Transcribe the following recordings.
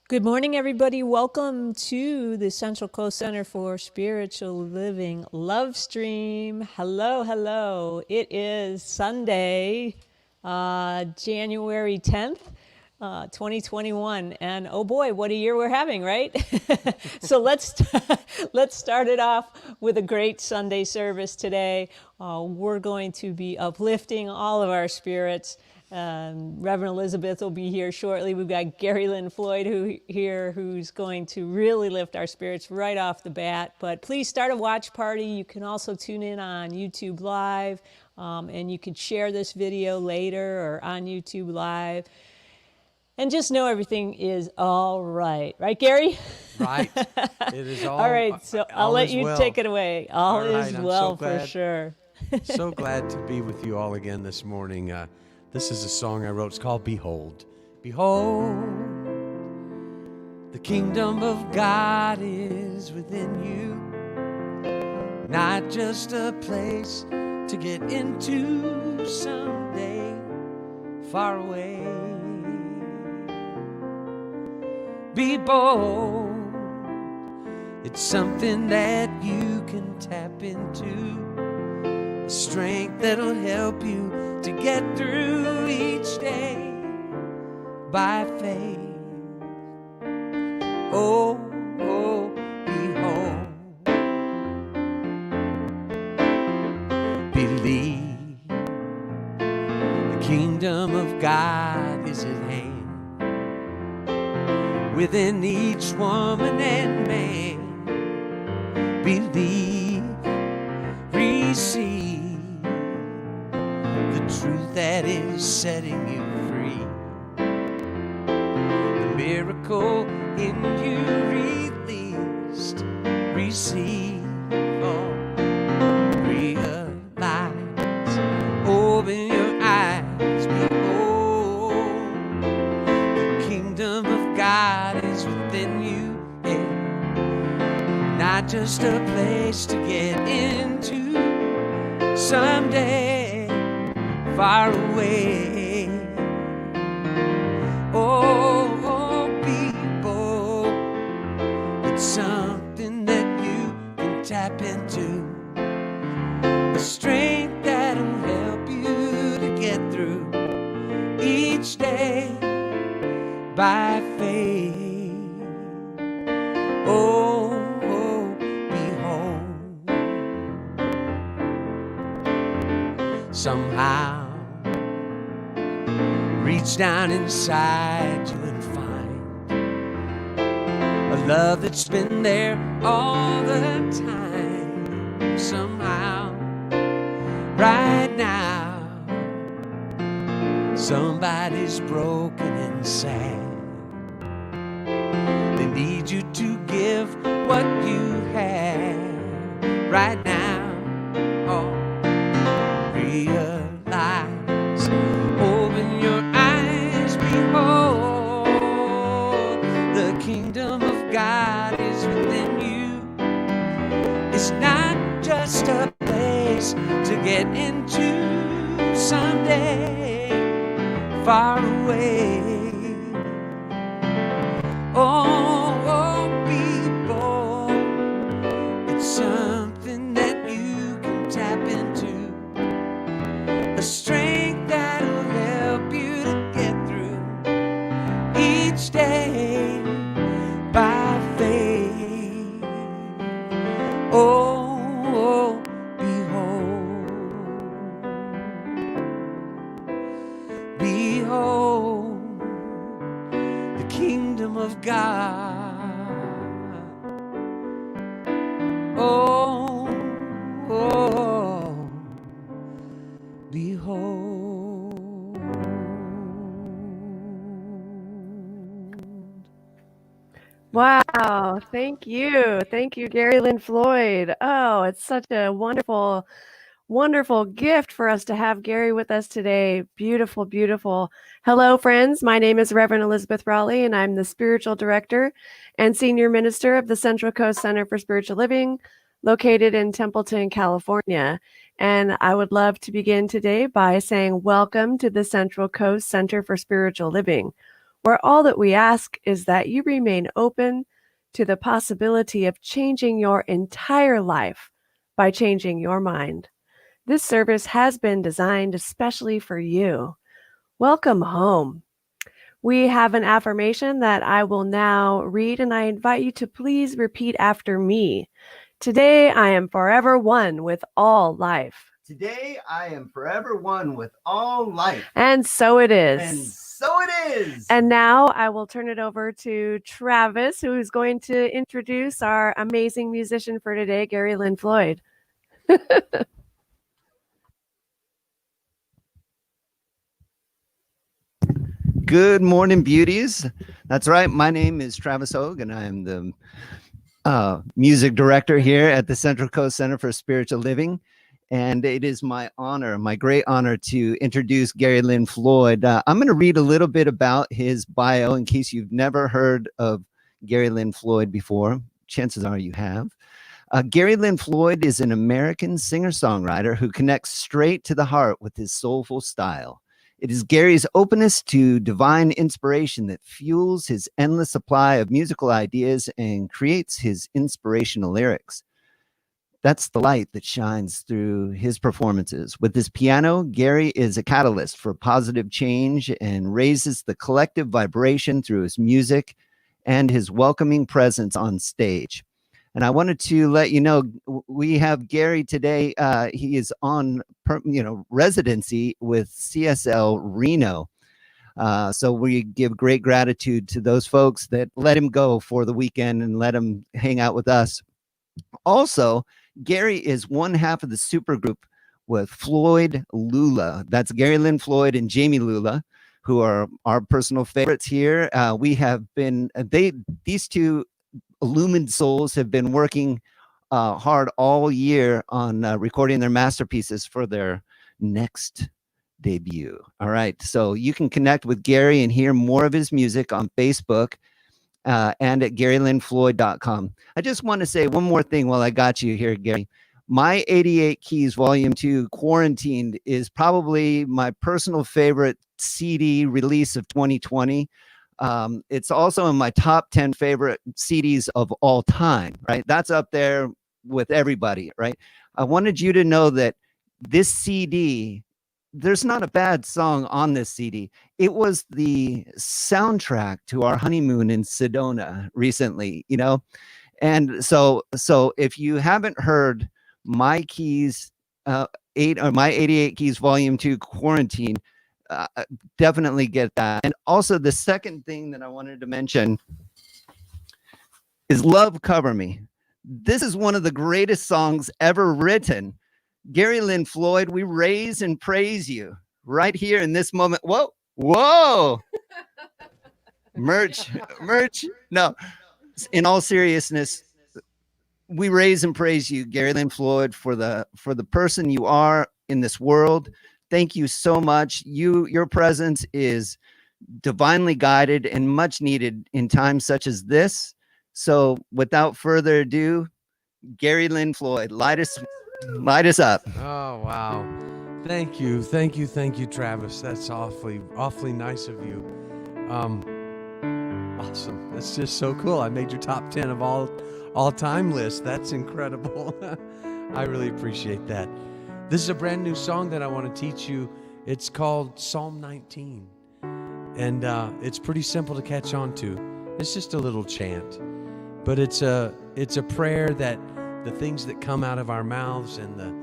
Good morning, everybody. Welcome to the Central Coast Center for Spiritual Living Love Stream. Hello, hello. It is Sunday, January 10th, 2021. And oh boy, what a year we're having, right? So let's start it off with a great Sunday service today. We're going to be uplifting all of our spirits. Reverend Elizabeth will be here shortly. We've got Lynn Floyd who's going to really lift our spirits right off the bat. But please start a watch party. You can also tune in on YouTube Live, and you can share this video later or on YouTube Live. And just know everything is all right. Right, Gary? Right. It is All right, so I'll let you take it away. All is well for sure. So glad to be with you all again this morning. This is a song I wrote. It's called Behold. Behold, the kingdom of God is within you. Not just a place to get into someday far away. Be bold. It's something that you can tap into. A strength that'll help you to get through each day by faith. Oh, oh, behold. Believe the kingdom of God is at hand. Within each woman and man, believe, receive the truth that is setting you free. The miracle in you released, receive, oh, realize, open your eyes, behold, the kingdom of God is within you, yeah. Not just a place to get into someday far away. Oh, oh, people, it's something that you can tap into. A strength that'll help you to get through each day by faith. Oh, oh, behold. Somehow reach down inside you and find a love that's been there all the time. Somehow, right now, somebody's broken and sad. They need you to give what you have right now. Oh, realize, open your eyes, behold, the kingdom of God is within you. It's not just a place to get into someday far away. Oh, oh, people, it's something that you can tap into. A strength that'll help you to get through each day by faith. Oh, oh, behold. Behold, the kingdom of God. Oh, oh, behold. Wow, thank you. Thank you, Lynn Floyd. Oh, it's such a wonderful, wonderful gift for us to have Gary with us today. Beautiful, beautiful. Hello, friends. My name is Reverend Elizabeth Rowley, and I'm the Spiritual Director and Senior Minister of the Central Coast Center for Spiritual Living, located in Templeton, California. And I would love to begin today by saying welcome to the Central Coast Center for Spiritual Living, where all that we ask is that you remain open to the possibility of changing your entire life by changing your mind. This service has been designed especially for you. Welcome home. We have an affirmation that I will now read, and I invite you to please repeat after me. Today, I am forever one with all life. Today, I am forever one with all life. And so it is. And so it is. And now I will turn it over to Travis, who is going to introduce our amazing musician for today, Gary Lynn Floyd. Good morning, beauties. That's right. My name is Travis Hogue, and I'm the music director here at the Central Coast Center for Spiritual Living. And it is my honor, my great honor, to introduce Gary Lynn Floyd. I'm going to read a little bit about his bio in case you've never heard of Gary Lynn Floyd before. Chances are you have. Gary Lynn Floyd is an American singer-songwriter who connects straight to the heart with his soulful style. It is Gary's openness to divine inspiration that fuels his endless supply of musical ideas and creates his inspirational lyrics. That's the light that shines through his performances. With his piano, Gary is a catalyst for positive change and raises the collective vibration through his music and his welcoming presence on stage. And I wanted to let you know, we have Gary today. He is on residency with CSL Reno. So we give great gratitude to those folks that let him go for the weekend and let him hang out with us. Also, Gary is one half of the supergroup with Floyd Lula. That's Gary Lynn Floyd and Jamie Lula, who are our personal favorites here. We have been, these two illumined souls have been working hard all year on recording their masterpieces for their next debut. All right, so you can connect with Gary and hear more of his music on Facebook and at GaryLynnFloyd.com. I just want to say one more thing while I got you here, Gary. My 88 Keys Volume 2 Quarantined is probably my personal favorite CD release of 2020. It's also in my top 10 favorite CDs of all time, right? That's up there with everybody, right? I wanted you to know that this CD, there's not a bad song on this CD. It was the soundtrack to our honeymoon in Sedona recently, you know? And so if you haven't heard my Keys, my 88 Keys Volume 2 Quarantine, definitely get that. And also the second thing that I wanted to mention is Love Cover Me. This is one of the greatest songs ever written. Gary Lynn Floyd, we raise and praise you right here in this moment. Whoa. merch. No, in all seriousness, we raise and praise you, Gary Lynn Floyd, for the person you are in this world. Thank you so much. Your presence is divinely guided and much needed in times such as this. So without further ado, Gary Lynn Floyd, light us up. Oh, wow. Thank you, Travis. That's awfully nice of you. Awesome. That's just so cool. I made your top 10 of all time list. That's incredible. I really appreciate that. This is a brand new song that I want to teach you. It's called Psalm 19. And it's pretty simple to catch on to. It's just a little chant. But it's a prayer that the things that come out of our mouths and the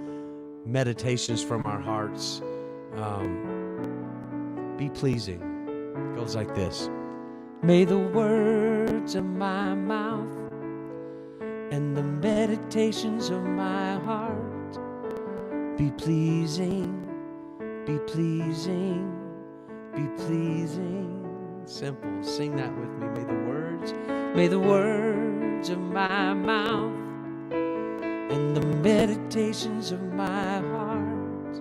meditations from our hearts be pleasing. It goes like this. May the words of my mouth and the meditations of my heart be pleasing, be pleasing, be pleasing. Simple. Sing that with me. May the words of my mouth and the meditations of my heart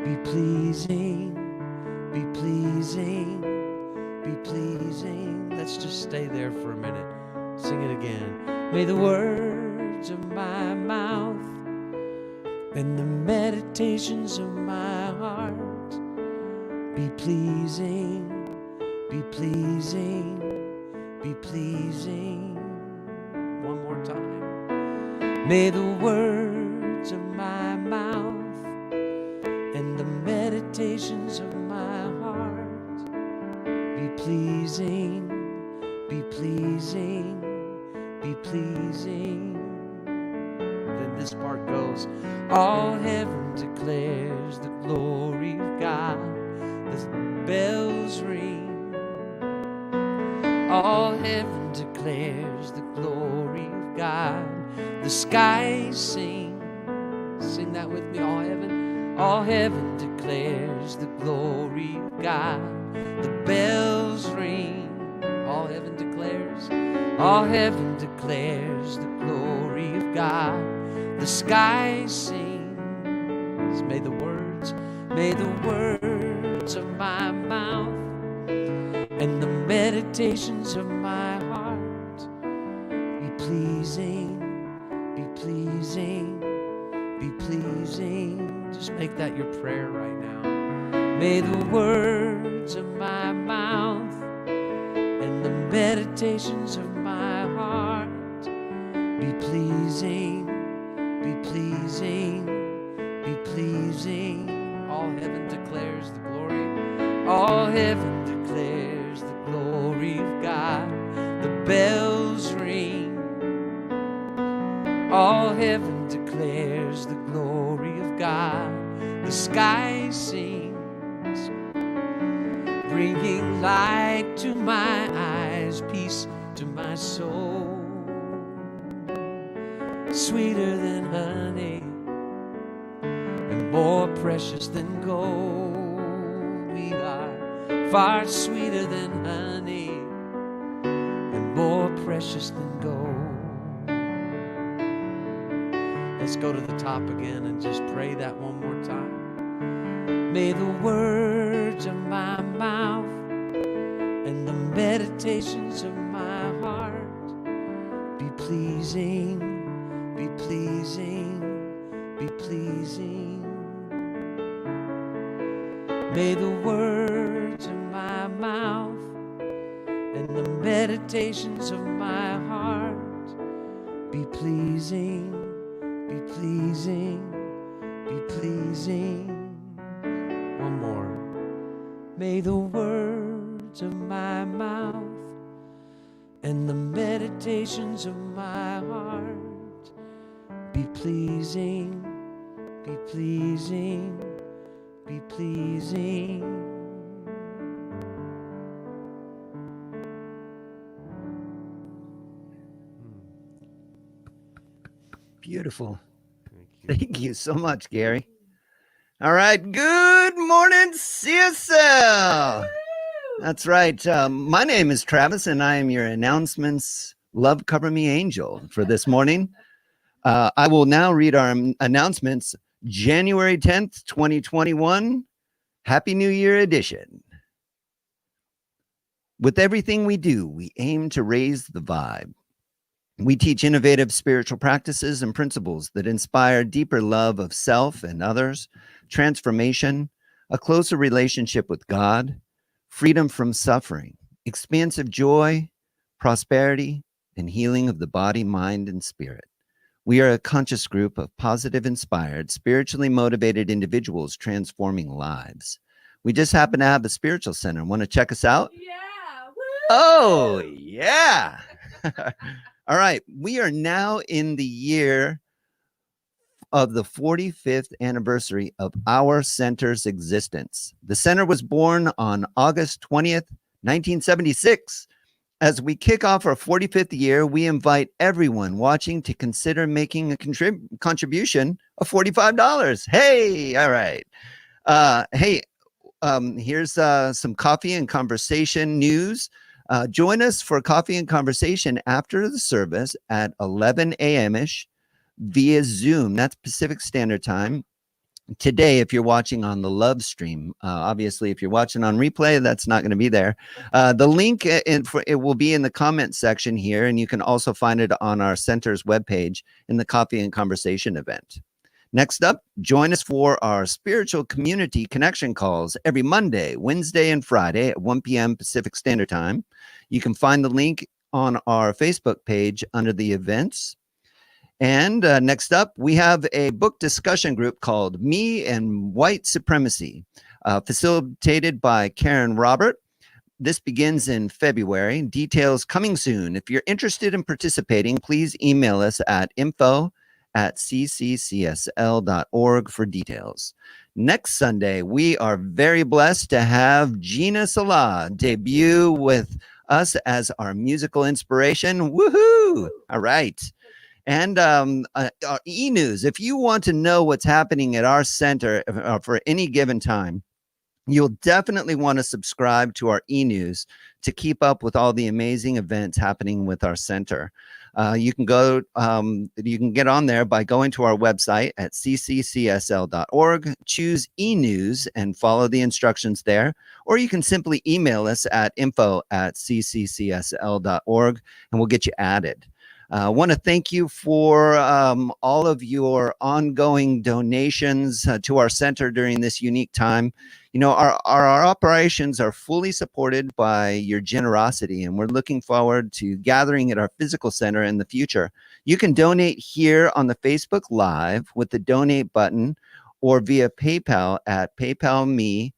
be pleasing, be pleasing, be pleasing. Let's just stay there for a minute. Sing it again. May the words of my mouth and the meditations of my heart be pleasing, be pleasing, be pleasing. One more time. May the words of my mouth and the meditations of my heart be pleasing, be pleasing, be pleasing. Then this part goes, all heaven declares the glory of God. The bells ring. All heaven declares the glory of God. The skies sing. Sing that with me, all heaven declares the glory of God. The bells ring. All heaven declares the glory of God. The skies sings. May the words of my mouth and the meditations of my heart be pleasing, be pleasing, be pleasing. Just make that your prayer right now. May the words of my mouth and the meditations of my heart be pleasing, be pleasing, be pleasing. All heaven declares the glory. All heaven declares the glory of God. The bells ring. All heaven declares the glory of God. The sky sings, bringing light to my eyes, peace to my soul. Sweeter than honey and more precious than gold. We are far sweeter than honey and more precious than gold. Let's go to the top again and just pray that one more time. May the words of my mouth and the meditations of my heart be pleasing, be pleasing, be pleasing. May the words of my mouth and the meditations of my heart be pleasing, be pleasing, be pleasing. One more. May the words of my mouth and the meditations of my heart be pleasing, be pleasing, be pleasing. Beautiful. Thank you so much, Gary. All right. Good morning, CSL. That's right. My name is Travis, and I am your announcements Love Cover Me Angel for this morning. I will now read our announcements. January 10th, 2021. Happy New Year edition. With everything we do, we aim to raise the vibe. We teach innovative spiritual practices and principles that inspire deeper love of self and others, transformation, a closer relationship with God, freedom from suffering, expansive joy, prosperity, and healing of the body, mind, and spirit. We are a conscious group of positive, inspired, spiritually motivated individuals transforming lives. We just happen to have a spiritual center. Want to check us out? Yeah. Oh, yeah. All right. We are now in the year of the 45th anniversary of our center's existence. The center was born on August 20th, 1976. As we kick off our 45th year, we invite everyone watching to consider making a contribution of $45. Hey, all right. Here's some coffee and conversation news. Join us for coffee and conversation after the service at 11 a.m.-ish via Zoom. That's Pacific Standard Time. Today, if you're watching on the Love stream, obviously, if you're watching on replay, that's not going to be there. The link it will be in the comment section here, and you can also find it on our center's webpage in the Coffee and Conversation event. Next up, join us for our spiritual community connection calls every Monday, Wednesday, and Friday at 1 p.m. Pacific Standard Time. You can find the link on our Facebook page under the events. And next up, we have a book discussion group called Me and White Supremacy, facilitated by Karen Robert. This begins in February. Details coming soon. If you're interested in participating, please email us at info@cccsl.org for details. Next Sunday, we are very blessed to have Gina Salah debut with us as our musical inspiration. Woohoo! All right. And our e-news, if you want to know what's happening at our center for any given time, you'll definitely want to subscribe to our e-news to keep up with all the amazing events happening with our center. You can get on there by going to our website at cccsl.org, choose e-news and follow the instructions there, or you can simply email us at info@cccsl.org and we'll get you added. I want to thank you for all of your ongoing donations to our center during this unique time. You know, our operations are fully supported by your generosity, and we're looking forward to gathering at our physical center in the future. You can donate here on the Facebook Live with the donate button or via PayPal at PayPal.me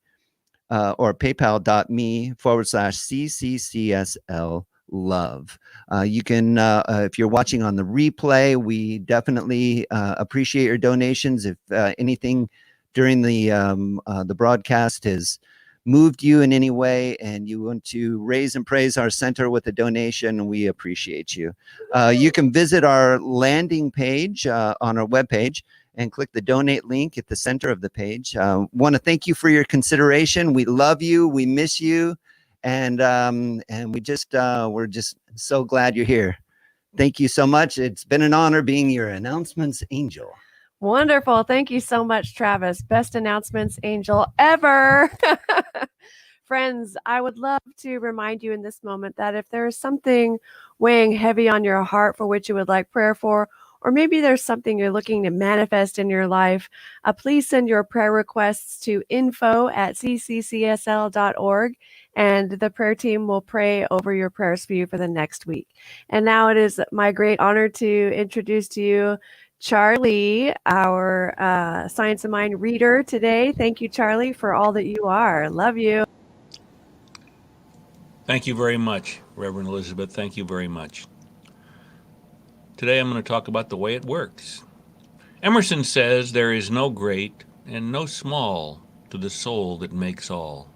or paypal.me/CCCSL love. You can, if you're watching on the replay, we definitely appreciate your donations. If anything during the broadcast has moved you in any way and you want to raise and praise our center with a donation, we appreciate you. You can visit our landing page on our webpage and click the donate link at the center of the page. Want to thank you for your consideration. We love you. We miss you. And we're just so glad you're here. Thank you so much. It's been an honor being your announcements angel. Wonderful. Thank you so much, Travis. Best announcements angel ever. Friends, I would love to remind you in this moment that if there is something weighing heavy on your heart for which you would like prayer for, or maybe there's something you're looking to manifest in your life, please send your prayer requests to info@cccsl.org, and the prayer team will pray over your prayers for you for the next week. And now it is my great honor to introduce to you Charlie, our Science of Mind reader today. Thank you, Charlie, for all that you are. Love you. Thank you very much, Reverend Elizabeth. Thank you very much. Today I'm going to talk about the way it works. Emerson says there is no great and no small to the soul that makes all.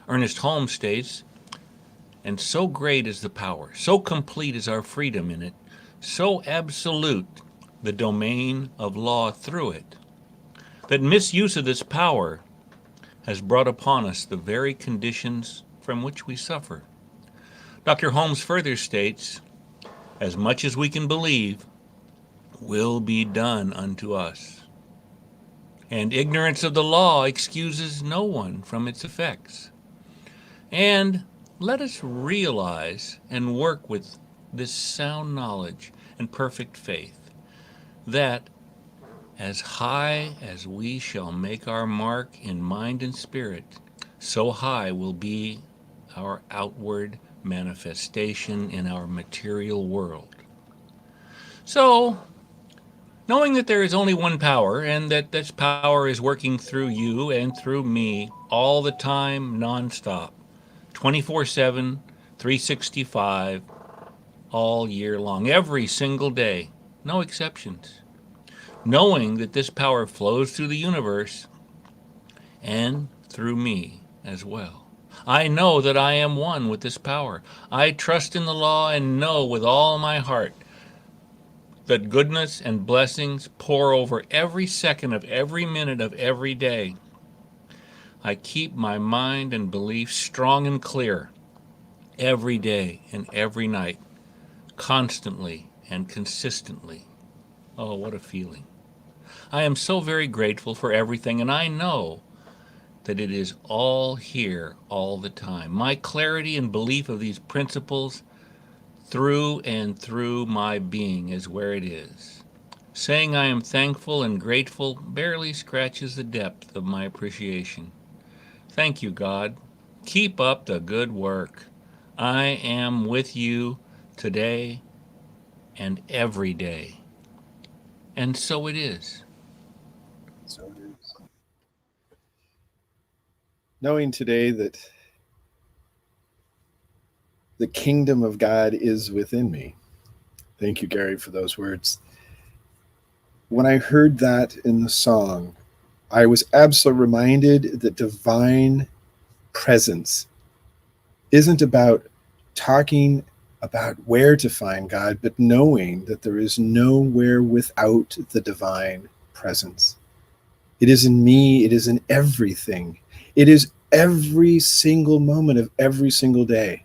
Ernest Holmes states, and so great is the power, so complete is our freedom in it, so absolute the domain of law through it, that misuse of this power has brought upon us the very conditions from which we suffer. Dr. Holmes further states, as much as we can believe will be done unto us. And ignorance of the law excuses no one from its effects. And let us realize and work with this sound knowledge and perfect faith, that as high as we shall make our mark in mind and spirit, so high will be our outward manifestation in our material world. So, knowing that there is only one power and that this power is working through you and through me all the time, nonstop, 24/7, 365, all year long, every single day, no exceptions. Knowing that this power flows through the universe and through me as well. I know that I am one with this power. I trust in the law and know with all my heart that goodness and blessings pour over every second of every minute of every day. I keep my mind and belief strong and clear every day and every night, constantly and consistently. Oh, what a feeling. I am so very grateful for everything, and I know that it is all here all the time. My clarity and belief of these principles through and through my being is where it is. Saying I am thankful and grateful barely scratches the depth of my appreciation. Thank you, God. Keep up the good work. I am with you today and every day. And so it is. So it is. Knowing today that the kingdom of God is within me. Thank you, Gary, for those words. When I heard that in the song, I was absolutely reminded that divine presence isn't about talking about where to find God, but knowing that there is nowhere without the divine presence. It is in me, it is in everything. It is every single moment of every single day.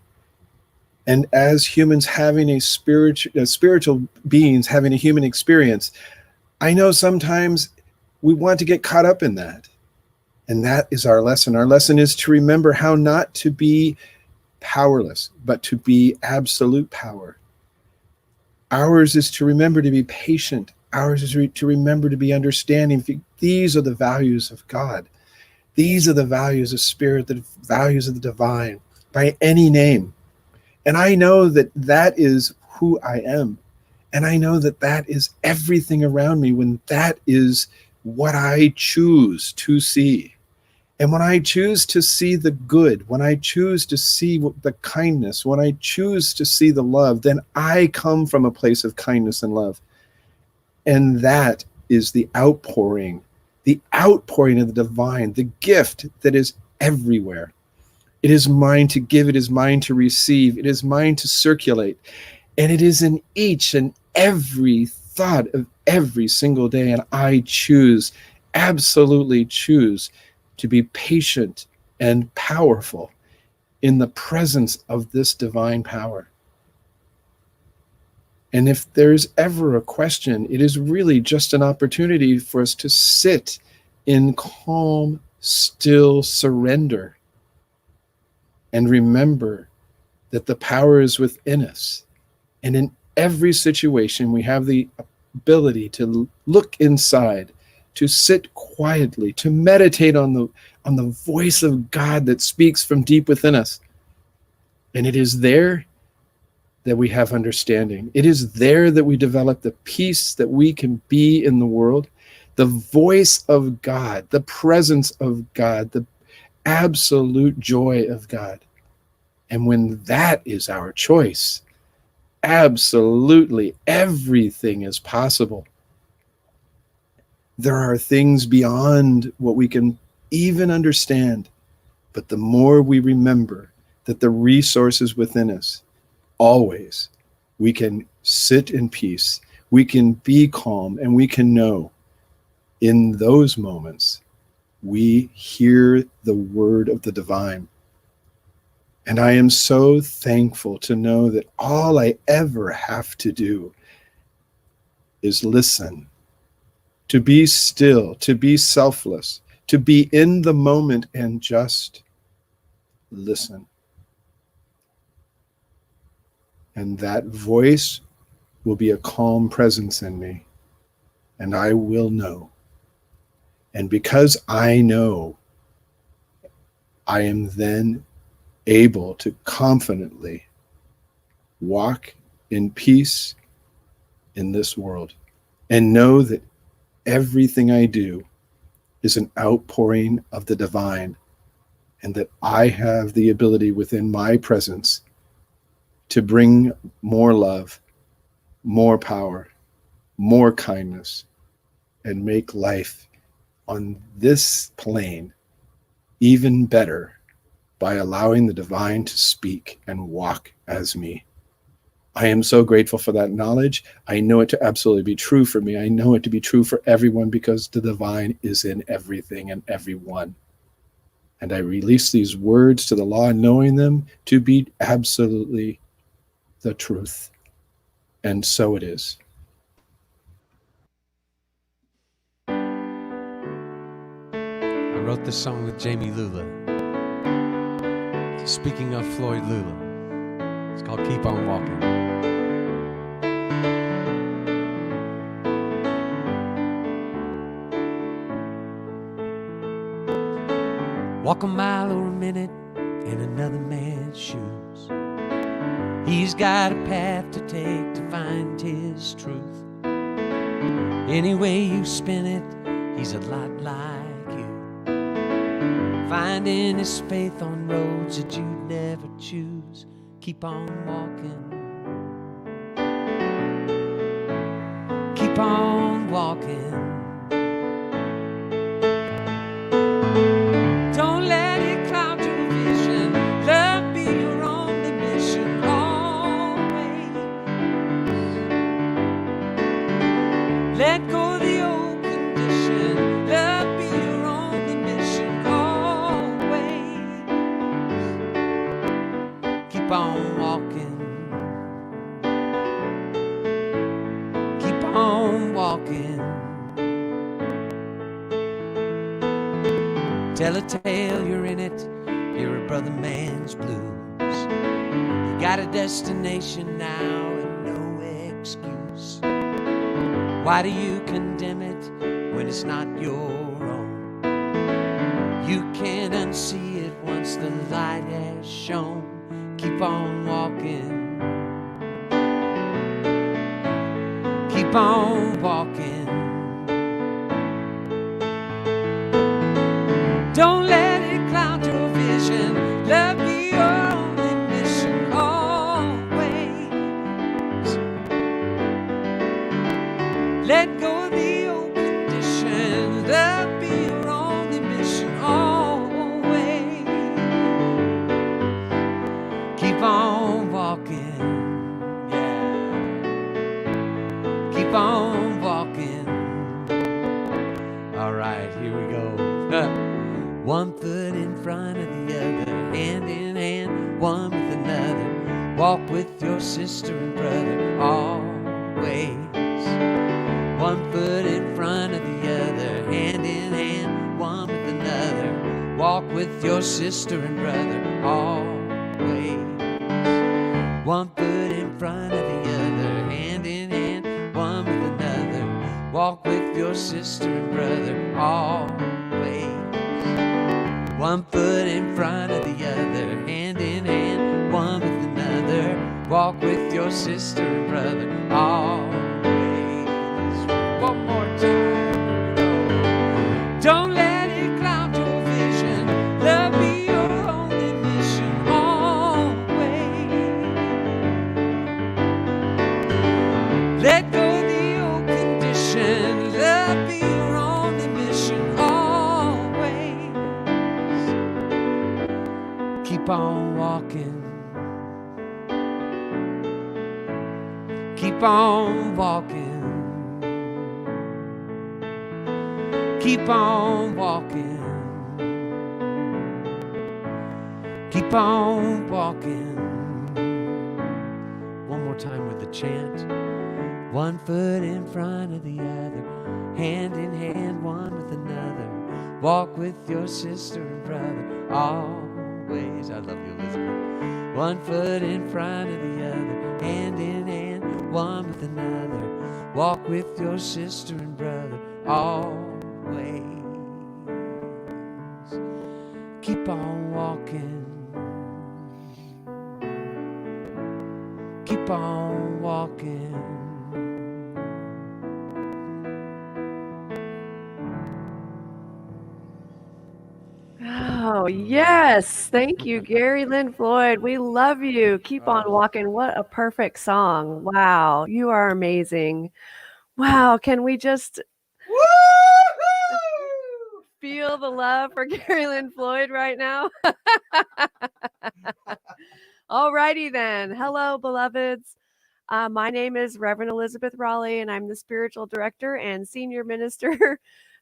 And as humans having spiritual beings having a human experience, I know sometimes we want to get caught up in that. And that is our lesson. Our lesson is to remember how not to be powerless, but to be absolute power. Ours is to remember to be patient. Ours is to remember to be understanding. These are the values of God. These are the values of spirit, the values of the divine, by any name. And I know that that is who I am. And I know that that is everything around me when that is what I choose to see. And when I choose to see the good, when I choose to see the kindness, when I choose to see the love, then I come from a place of kindness and love. And that is the outpouring of the divine, the gift that is everywhere. It is mine to give. It is mine to receive. It is mine to circulate. And it is in each and every thought of every single day. And I choose, absolutely choose, to be patient and powerful in the presence of this divine power. And if there's ever a question, it is really just an opportunity for us to sit in calm, still surrender and remember that the power is within us. And in every situation, we have the ability to look inside, to sit quietly, to meditate on the voice of God that speaks from deep within us. And it is there that we have understanding. It is there that we develop the peace that we can be in the world, the voice of God, the presence of God, the absolute joy of God. And when that is our choice, absolutely everything is possible. There are things beyond what we can even understand, but the more we remember that the resources within us, always, we can sit in peace, we can be calm, and we can know in those moments we hear the word of the divine. And I am so thankful to know that all I ever have to do is listen, to be still, to be selfless, to be in the moment and just listen. And that voice will be a calm presence in me, and I will know. And because I know, I am then able to confidently walk in peace in this world and know that everything I do is an outpouring of the divine, and that I have the ability within my presence to bring more love, more power, more kindness, and make life on this plane even better by allowing the divine to speak and walk as me. I am so grateful for that knowledge. I know it to absolutely be true for me. I know it to be true for everyone because the divine is in everything and everyone. And I release these words to the law, knowing them to be absolutely the truth. And so it is. I wrote this song with Jamie Lula. Speaking of Floyd Lula, it's called Keep On Walking. Walk a mile or a minute in another man's shoes. He's got a path to take to find his truth. Any way you spin it, he's a lot like you. Finding his faith on roads that you'd never choose. Keep on walking. Keep on walking. Don't let it cloud your vision. Love be your only mission always. Let go of the old condition. Love be your only mission always. Keep on walking. Keep on walking. Tell a tale, you're in it. You're a brother man's blues. You got a destination now and no excuse. Why do you condemn it when it's not your own? You can't unsee it once the light has shone. Keep on walking. Keep on walking. Don't let it cloud your vision. Love be your only mission always. Let go of the old condition. Love be your only mission always. Keep on walking. Yeah. Keep on walking. All right, here we go. One foot in front of the other, hand in hand, one with another. Walk with your sister and brother always. One foot in front of the other, hand in hand, one with another. Walk with your sister and brother always. One foot in front of the other, hand in hand, one with another. Walk with your sister and brother always. One foot in front of the other, hand in hand, one with another. Walk with your sister and brother always. One more time. Don't let it cloud your vision. Love be your only mission always. Let go of the old condition. Love be your only mission always. Keep on walking. Keep on walking. Keep on walking. Keep on walking. One more time with the chant. One foot in front of the other, hand in hand, one with another. Walk with your sister and brother always. I love you, Elizabeth. One foot in front of the other, hand in hand, one with another. Walk with your sister and brother always. Keep on walking. Keep on walking. Oh, yes. Thank you, Gary Lynn Floyd. We love you. Keep on walking. What a perfect song. Wow. You are amazing. Wow. Can we just feel the love for Gary Lynn Floyd right now? All righty then. Hello, beloveds. My name is Reverend Elizabeth Rowley, and I'm the spiritual director and senior minister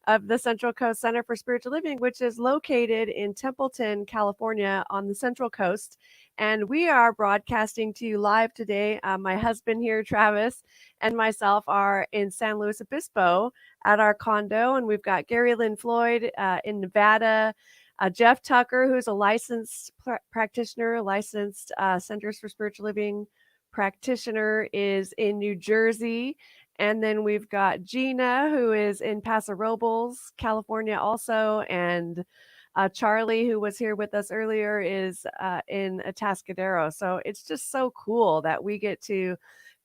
of the Central Coast Center for Spiritual Living, which is located in Templeton, California on the Central Coast. And we are broadcasting to you live today. My husband here, Travis, and myself are in San Luis Obispo at our condo. And we've got Gary Lynn Floyd in Nevada, Jeff Tucker, who's a licensed practitioner, licensed Centers for Spiritual Living practitioner, is in New Jersey. And then we've got Gina, who is in Paso Robles, California also. And Charlie, who was here with us earlier, is in Atascadero. So it's just so cool that we get to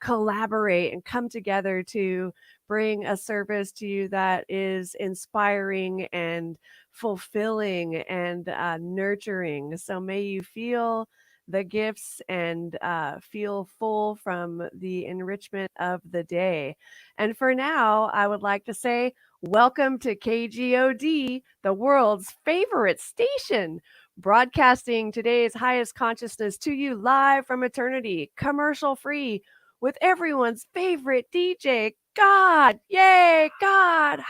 collaborate and come together to bring a service to you that is inspiring and fulfilling and nurturing. So may you feel the gifts and feel full from the enrichment of the day. And for now, I would like to say, welcome to KGOD, the world's favorite station, broadcasting today's highest consciousness to you live from eternity, commercial free, with everyone's favorite DJ, God. Yay, God.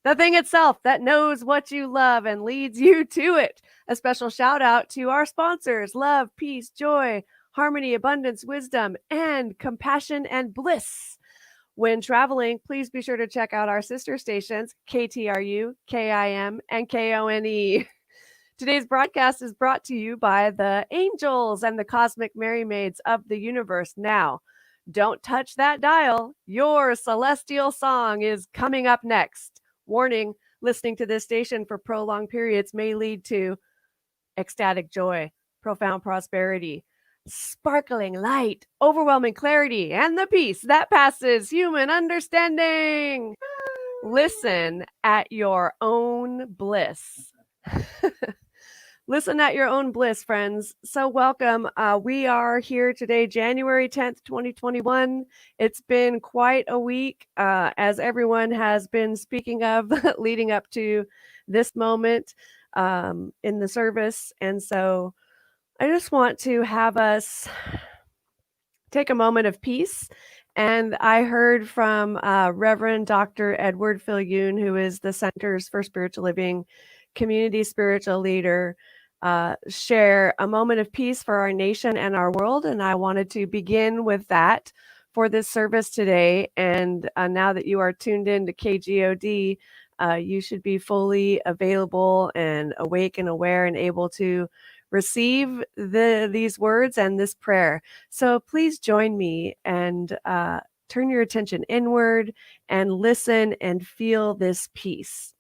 The thing itself that knows what you love and leads you to it. A special shout out to our sponsors, Love, Peace, Joy, Harmony, Abundance, Wisdom, and Compassion and Bliss. When traveling, please be sure to check out our sister stations, KTRU, KIM, and KONE. Today's broadcast is brought to you by the angels and the cosmic merry maids of the universe. Now, don't touch that dial. Your celestial song is coming up next. Warning, listening to this station for prolonged periods may lead to ecstatic joy, profound prosperity, sparkling light, overwhelming clarity, and the peace that passes human understanding. Listen at your own bliss. Listen at your own bliss, friends. So welcome. We are here today, January 10th, 2021. It's been quite a week, as everyone has been speaking of leading up to this moment in the service. And so I just want to have us take a moment of peace. And I heard from Reverend Dr. Edward Fillion, who is the Centers for Spiritual Living community spiritual leader, share a moment of peace for our nation and our world. And I wanted to begin with that for this service today. And now that you are tuned in to KGOD, you should be fully available and awake and aware and able to receive these words and this prayer. So please join me and turn your attention inward and listen and feel this peace.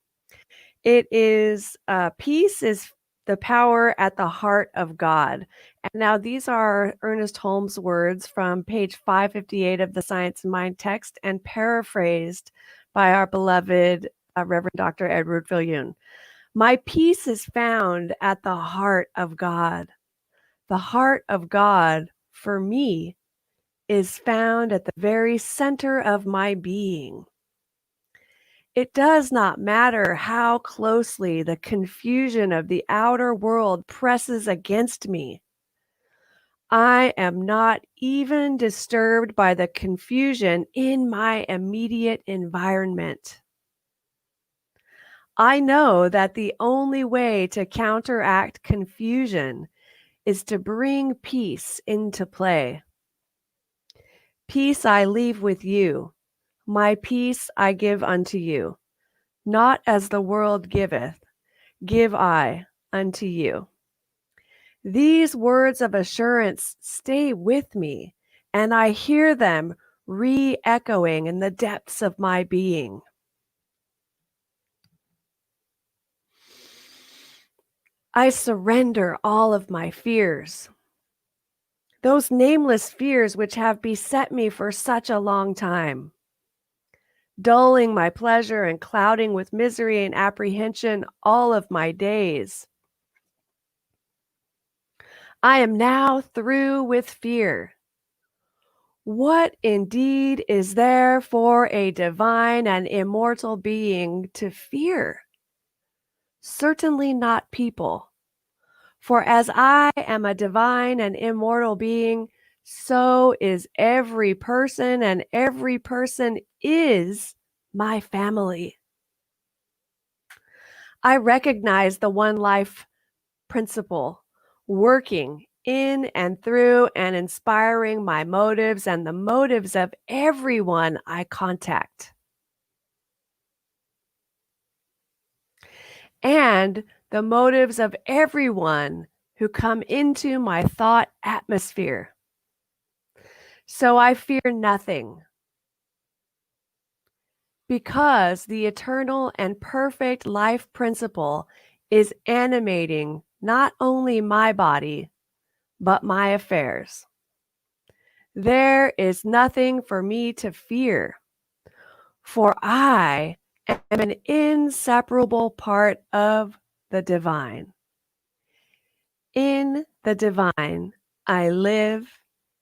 It is peace is the power at the heart of God. And now these are Ernest Holmes' words from page 558 of the Science and Mind text and paraphrased by our beloved Reverend Dr. Edward Fillion. My peace is found at the heart of God. The heart of God, for me, is found at the very center of my being. It does not matter how closely the confusion of the outer world presses against me. I am not even disturbed by the confusion in my immediate environment. I know that the only way to counteract confusion is to bring peace into play. Peace I leave with you. My peace I give unto you. Not as the world giveth, give I unto you. These words of assurance stay with me, and I hear them re-echoing in the depths of my being. I surrender all of my fears. Those nameless fears which have beset me for such a long time, dulling my pleasure and clouding with misery and apprehension all of my days. I am now through with fear. What indeed is there for a divine and immortal being to fear? Certainly not people. For as I am a divine and immortal being, so is every person, and every person is my family. I recognize the one life principle working in and through and inspiring my motives and the motives of everyone I contact. And the motives of everyone who come into my thought atmosphere. So I fear nothing, because the eternal and perfect life principle is animating not only my body, but my affairs. There is nothing for me to fear, for I am an inseparable part of the divine. In the divine, I live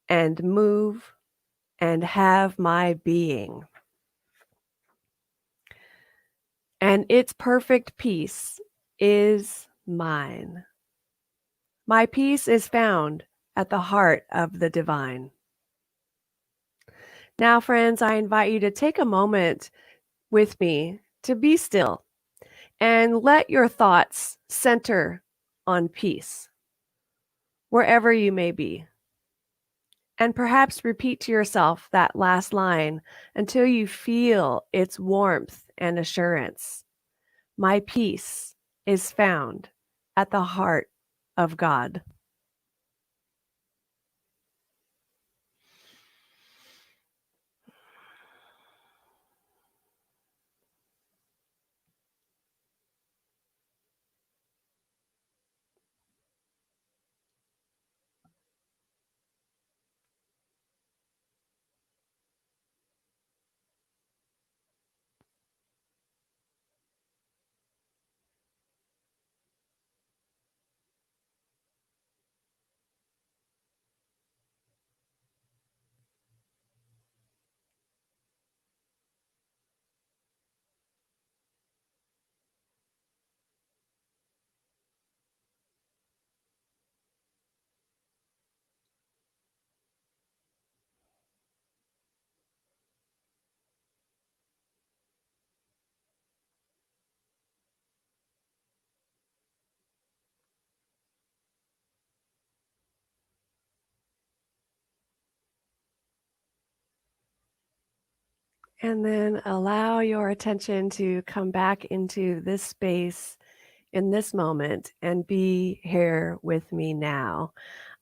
and move and have my being. And its perfect peace is mine. My peace is found at the heart of the divine. Now, friends, I invite you to take a moment with me to be still and let your thoughts center on peace, wherever you may be. And perhaps repeat to yourself that last line until you feel its warmth and assurance. My peace is found at the heart of God. And then allow your attention to come back into this space in this moment and be here with me now.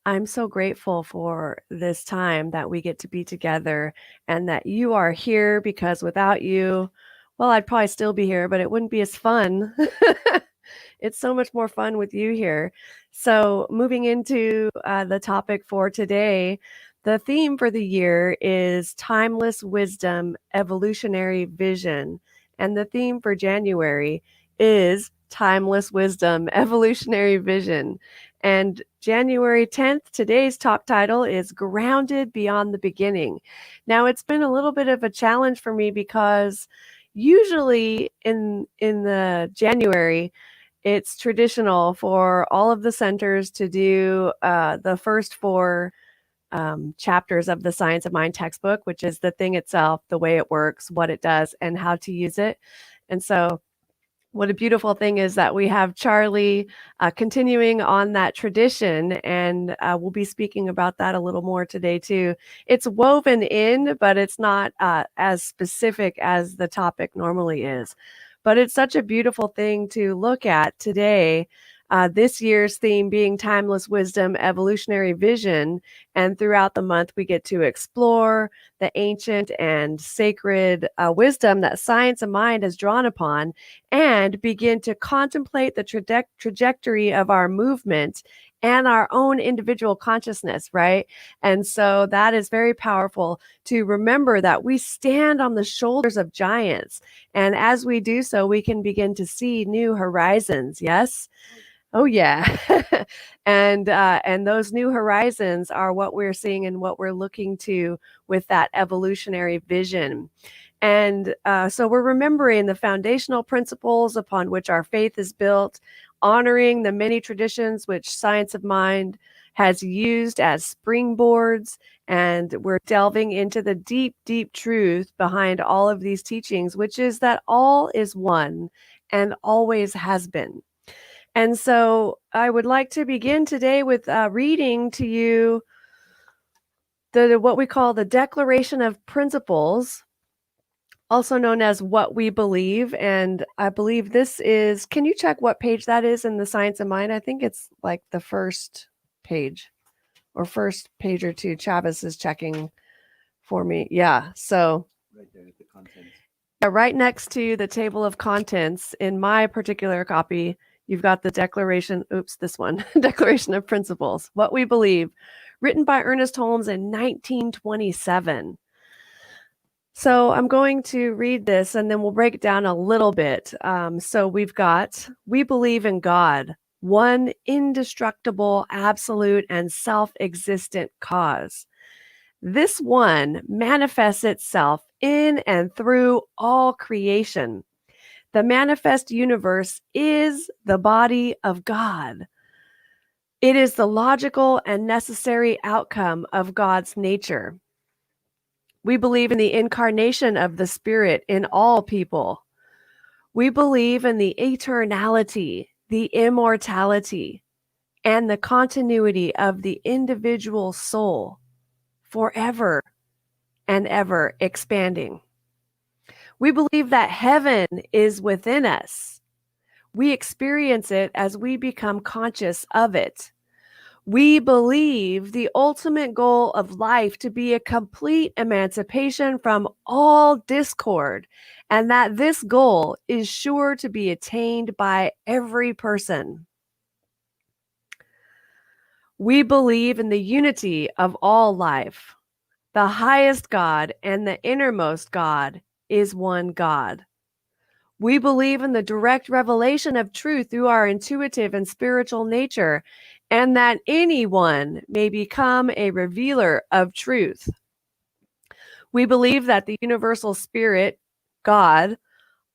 I'm so grateful for this time that we get to be together and that you are here, because without you, well, I'd probably still be here, but it wouldn't be as fun. It's so much more fun with you here. So moving into the topic for today, the theme for the year is Timeless Wisdom, Evolutionary Vision. And the theme for January is Timeless Wisdom, Evolutionary Vision. And January 10th, today's talk title is Grounded Beyond the Beginning. Now, it's been a little bit of a challenge for me because usually in the January, it's traditional for all of the centers to do the first four chapters of the Science of Mind textbook, which is the thing itself, the way it works, what it does, and how to use it. And so what a beautiful thing is that we have Charlie continuing on that tradition, and we'll be speaking about that a little more today too. It's woven in, but it's not as specific as the topic normally is. But it's such a beautiful thing to look at today. This year's theme being Timeless Wisdom, Evolutionary Vision. And throughout the month, we get to explore the ancient and sacred wisdom that Science of Mind has drawn upon and begin to contemplate the trajectory of our movement and our own individual consciousness, right? And so that is very powerful to remember that we stand on the shoulders of giants. And as we do so, we can begin to see new horizons. Yes? Oh yeah. And those new horizons are what we're seeing and what we're looking to with that evolutionary vision. And so we're remembering the foundational principles upon which our faith is built, honoring the many traditions which Science of Mind has used as springboards. And we're delving into the deep, deep truth behind all of these teachings, which is that all is one and always has been. And so I would like to begin today with reading to you what we call the Declaration of Principles, also known as What We Believe. And I believe this is, can you check what page that is in the Science of Mind? I think it's like the first page or first page or two. Chavez is checking for me. Yeah. So Right there at the contents. Right next to the table of contents in my particular copy, you've got the Declaration of Principles, What We Believe, written by Ernest Holmes in 1927. So I'm going to read this and then we'll break it down a little bit. So we've got, we believe in God, one indestructible, absolute, and self-existent cause. This one manifests itself in and through all creation. The manifest universe is the body of God. It is the logical and necessary outcome of God's nature. We believe in the incarnation of the Spirit in all people. We believe in the eternality, the immortality, and the continuity of the individual soul, forever and ever expanding. We believe that heaven is within us. We experience it as we become conscious of it. We believe the ultimate goal of life to be a complete emancipation from all discord, and that this goal is sure to be attained by every person. We believe in the unity of all life. The highest God and the innermost God is one God. We believe in the direct revelation of truth through our intuitive and spiritual nature, and that anyone may become a revealer of truth. We believe that the universal spirit, God,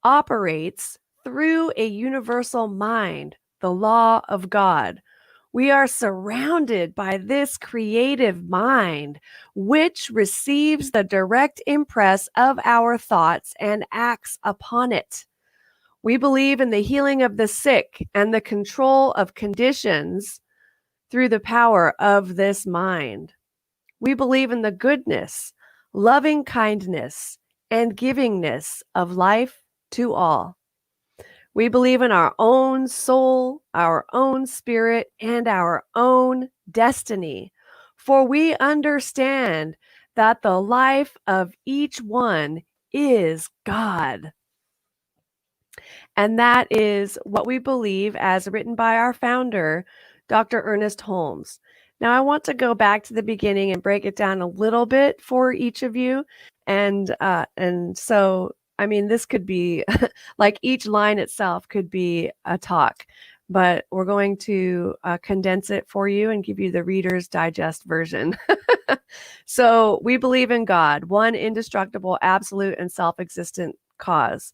operates through a universal mind, the law of God. We are surrounded by this creative mind, which receives the direct impress of our thoughts and acts upon it. We believe in the healing of the sick and the control of conditions through the power of this mind. We believe in the goodness, loving kindness, and givingness of life to all. We believe in our own soul, our own spirit, and our own destiny, for we understand that the life of each one is God. And that is what we believe as written by our founder, Dr. Ernest Holmes. Now, I want to go back to the beginning and break it down a little bit for each of you. And so, I mean, this could be like each line itself could be a talk, but we're going to condense it for you and give you the Reader's Digest version. So we believe in God, one indestructible, absolute, and self-existent cause.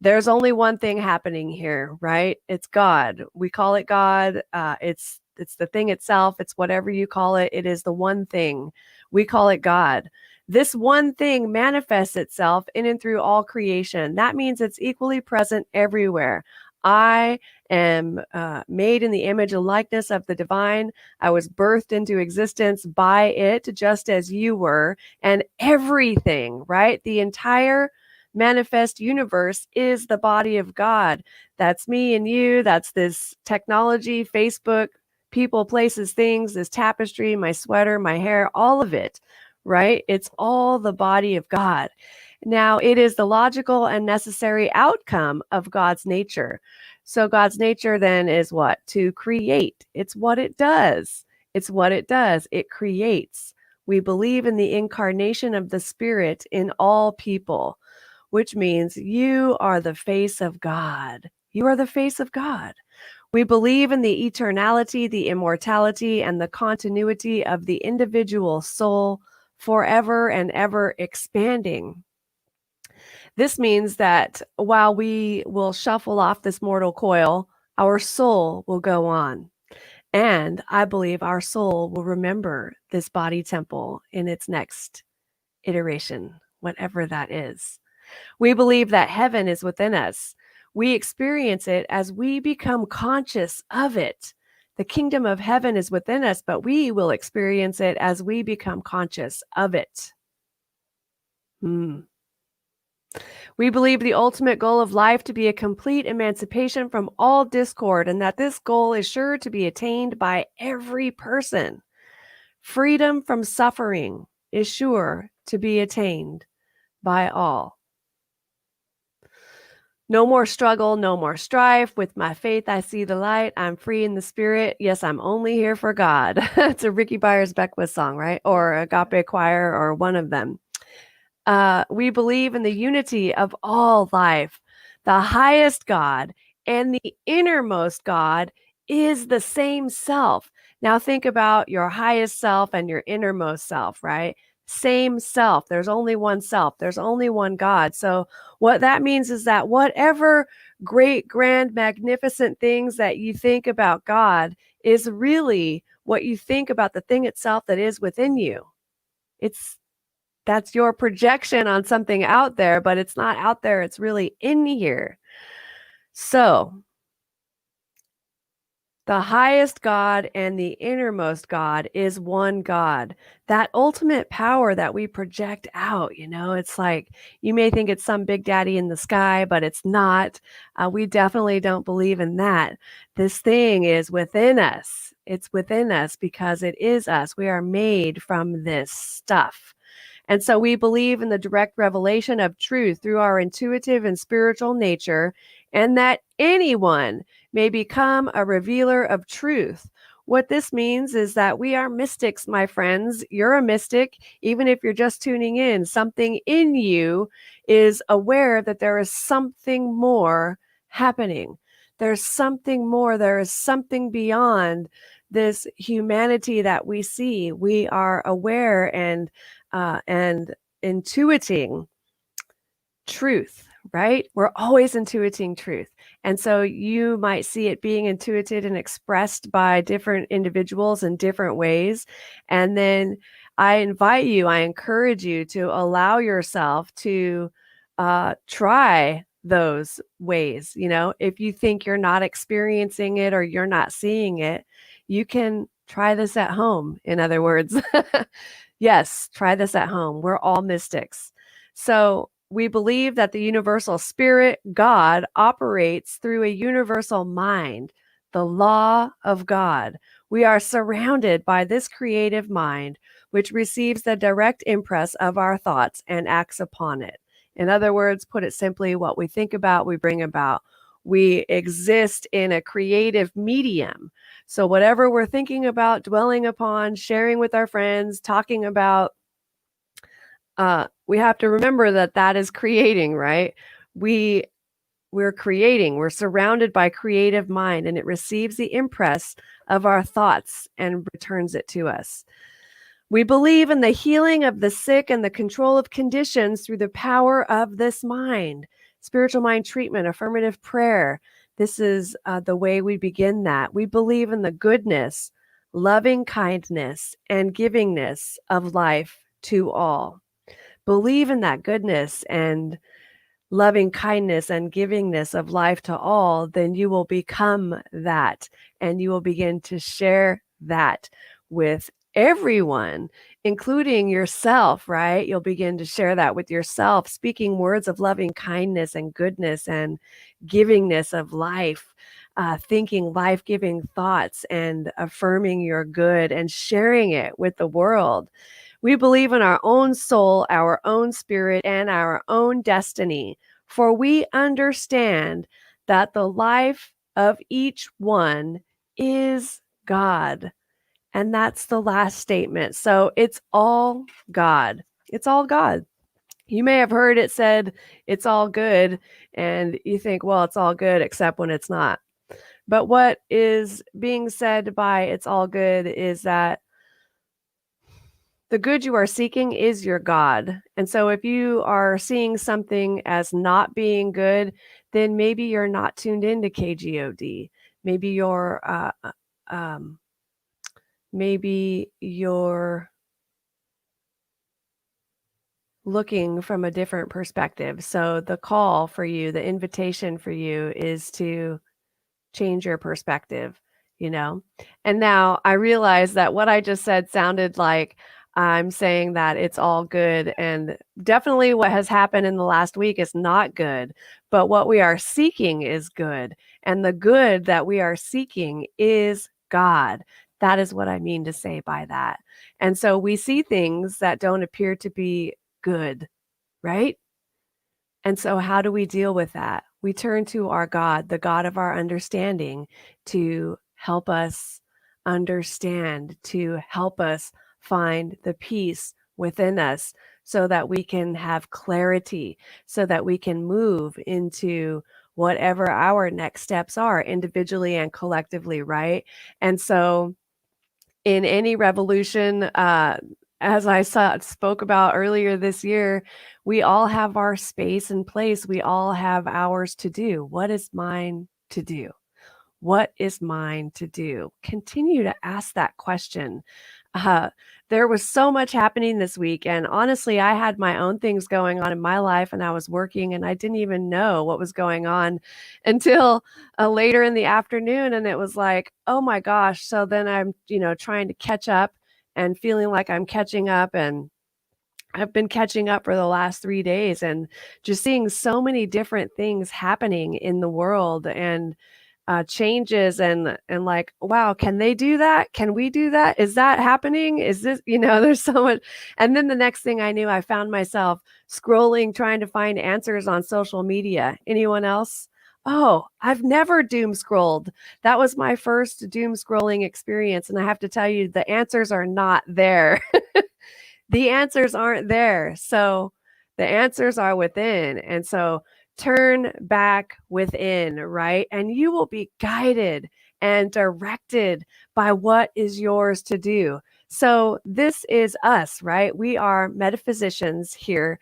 There's only one thing happening here, right? It's God. We call it God. It's the thing itself. It's whatever you call it. It is the one thing. We call it God. This one thing manifests itself in and through all creation. That means it's equally present everywhere. I am made in the image and likeness of the divine. I was birthed into existence by it, just as you were. And everything, right? The entire manifest universe is the body of God. That's me and you. That's this technology, Facebook, people, places, things, this tapestry, my sweater, my hair, all of it, right? It's all the body of God. Now, it is the logical and necessary outcome of God's nature. So God's nature then is what? To create. It's what it does. It's what it does. It creates. We believe in the incarnation of the Spirit in all people, which means you are the face of God. You are the face of God. We believe in the eternality, the immortality, and the continuity of the individual soul, forever and ever expanding. This means that while we will shuffle off this mortal coil, our soul will go on. And I believe our soul will remember this body temple in its next iteration, whatever that is. We believe that heaven is within us. We experience it as we become conscious of it. The kingdom of heaven is within us, but we will experience it as we become conscious of it. We believe the ultimate goal of life to be a complete emancipation from all discord, and that this goal is sure to be attained by every person. Freedom from suffering is sure to be attained by all. No more struggle, no more strife. With my faith, I see the light. I'm free in the spirit. Yes, I'm only here for God. It's a Ricky Byers Beckwith song, right? Or Agape Choir, or one of them. We believe in the unity of all life. The highest God and the innermost God is the same self. Now think about your highest self and your innermost self, right? Same self. There's only one self. There's only one God. So what that means is that whatever great, grand, magnificent things that you think about God is really what you think about the thing itself that is within you. That's your projection on something out there, but it's not out there. It's really in here. So the highest God and the innermost God is one God. That ultimate power that we project out, it's like you may think it's some big daddy in the sky, but it's not. We definitely don't believe in that. This thing is within us. It's within us because it is us. We are made from this stuff. And so we believe in the direct revelation of truth through our intuitive and spiritual nature, and that anyone may become a revealer of truth. What this means is that we are mystics, my friends. You're a mystic, even if you're just tuning in. Something in you is aware that there is something more happening. There's something more. There is something beyond this humanity that we see. We are aware and intuiting truth, right? We're always intuiting truth. And so you might see it being intuited and expressed by different individuals in different ways. And then I encourage you to allow yourself to try those ways. If you think you're not experiencing it or you're not seeing it, you can try this at home. In other words, yes, try this at home. We're all mystics. So we believe that the universal spirit, God, operates through a universal mind, the law of God. We are surrounded by this creative mind, which receives the direct impress of our thoughts and acts upon it. In other words, put it simply, what we think about, we bring about. We exist in a creative medium. So whatever we're thinking about, dwelling upon, sharing with our friends, talking about, we have to remember that is creating, right? We're creating. We're surrounded by creative mind, and it receives the impress of our thoughts and returns it to us. We believe in the healing of the sick and the control of conditions through the power of this mind. Spiritual mind treatment, affirmative prayer. This is the way we begin that. We believe in the goodness, loving kindness, and givingness of life to all. Believe in that goodness and loving kindness and givingness of life to all, then you will become that, and you will begin to share that with everyone, including yourself, right? You'll begin to share that with yourself, speaking words of loving kindness and goodness and givingness of life, thinking life-giving thoughts and affirming your good and sharing it with the world. We believe in our own soul, our own spirit, and our own destiny, for we understand that the life of each one is God. And that's the last statement. So it's all God. It's all God. You may have heard it said, it's all good. And you think, well, it's all good, except when it's not. But what is being said by it's all good is that the good you are seeking is your God. And so if you are seeing something as not being good, then maybe you're not tuned into KGOD. Maybe you're looking from a different perspective. So the call for you, the invitation for you is to change your perspective, And now I realize that what I just said sounded like I'm saying that it's all good, and definitely what has happened in the last week is not good, but what we are seeking is good, and the good that we are seeking is God. That is what I mean to say by that. And so we see things that don't appear to be good, right? And so how do we deal with that? We turn to our God, the God of our understanding, to help us understand, to help us find the peace within us so that we can have clarity, so that we can move into whatever our next steps are individually and collectively, right? And so in any revolution, as I spoke about earlier this year, we all have our space and place. We all have ours to do. What is mine to do? What is mine to do? Continue to ask that question. Uh, there was so much happening this week, and honestly, I had my own things going on in my life, and I was working, and I didn't even know what was going on until later in the afternoon, and it was like, oh my gosh. So then I'm, trying to catch up and feeling like I'm catching up, and I've been catching up for the last 3 days and just seeing so many different things happening in the world, and changes, and like, wow, can they do that? Can we do that? Is that happening? Is this, there's so much. And then the next thing I knew, I found myself scrolling, trying to find answers on social media. Anyone else? Oh, I've never doom scrolled. That was my first doom scrolling experience. And I have to tell you, the answers are not there. The answers aren't there. So the answers are within. And so turn back within, right? And you will be guided and directed by what is yours to do. So this is us, right? We are metaphysicians here,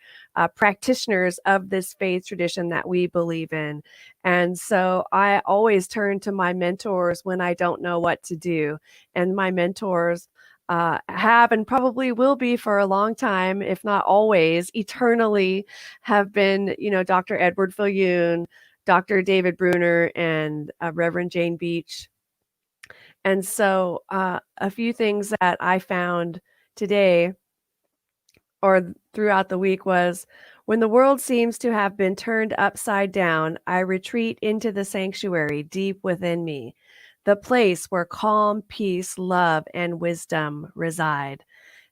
practitioners of this faith tradition that we believe in. And so I always turn to my mentors when I don't know what to do. And my mentors have and probably will be for a long time, if not always, eternally, have been, Dr. Edward Fillion, Dr. David Bruner, and Reverend Jane Beach. And so a few things that I found today or throughout the week was, when the world seems to have been turned upside down, I retreat into the sanctuary deep within me, the place where calm, peace, love, and wisdom reside.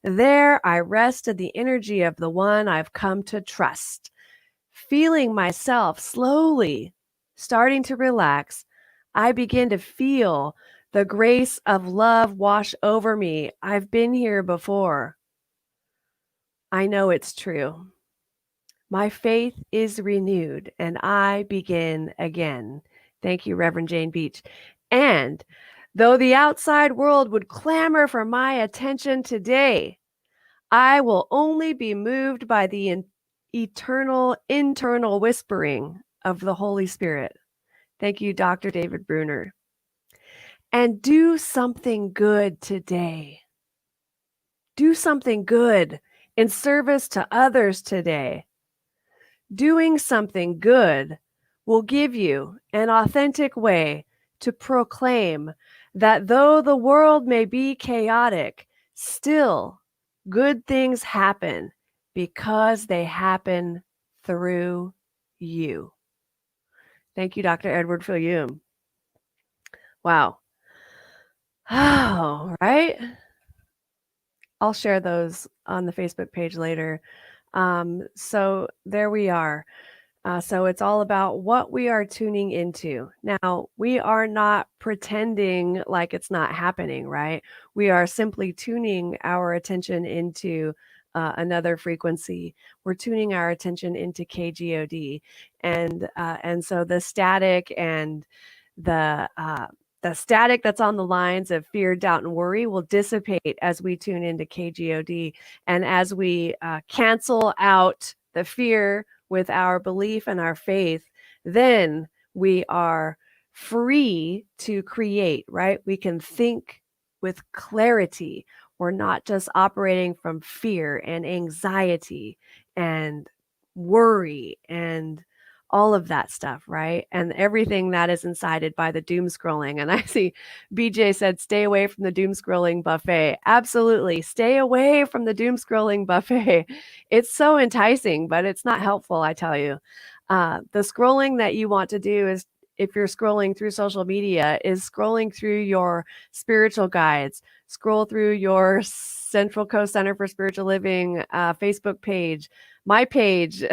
There I rest in the energy of the one I've come to trust. Feeling myself slowly starting to relax, I begin to feel the grace of love wash over me. I've been here before. I know it's true. My faith is renewed and I begin again. Thank you, Reverend Jane Beach. And though the outside world would clamor for my attention today, I will only be moved by the eternal internal whispering of the Holy Spirit. Thank you, Dr. David Bruner. And do something good today. Do something good in service to others today. Doing something good will give you an authentic way to proclaim that though the world may be chaotic, still good things happen because they happen through you. Thank you, Dr. Edward Fillion. Wow. Oh, right. I'll share those on the Facebook page later. So there we are. So it's all about what we are tuning into. Now, we are not pretending like it's not happening, right? We are simply tuning our attention into another frequency. We're tuning our attention into KGOD, and so the static and the static that's on the lines of fear, doubt, and worry will dissipate as we tune into KGOD, and as we cancel out the fear with our belief and our faith, then we are free to create, right? We can think with clarity. We're not just operating from fear and anxiety and worry and all of that stuff, right? And everything that is incited by the doom scrolling. And I see BJ said, stay away from the doom scrolling buffet. Absolutely. Stay away from the doom scrolling buffet. It's so enticing, but it's not helpful, I tell you. The scrolling that you want to do if you're scrolling through social media, is scrolling through your spiritual guides, scroll through your Central Coast Center for Spiritual Living Facebook page, my page,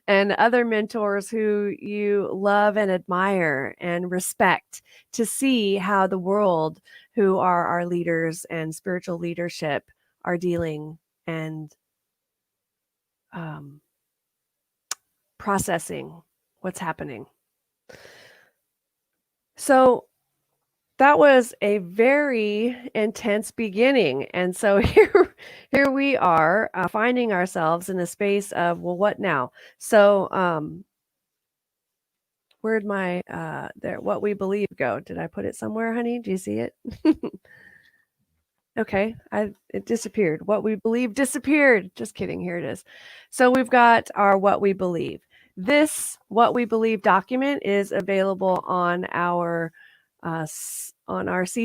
and other mentors who you love and admire and respect, to see how the world, who are our leaders and spiritual leadership, are dealing and processing what's happening. So that was a very intense beginning. And so here we are finding ourselves in a space of, well, what now? So where'd my there what we believe go? Did I put it somewhere, honey? Do you see it? Okay, it disappeared. What we believe disappeared. Just kidding. Here it is. So we've got our what we believe. This what we believe document is available on our cccsl.org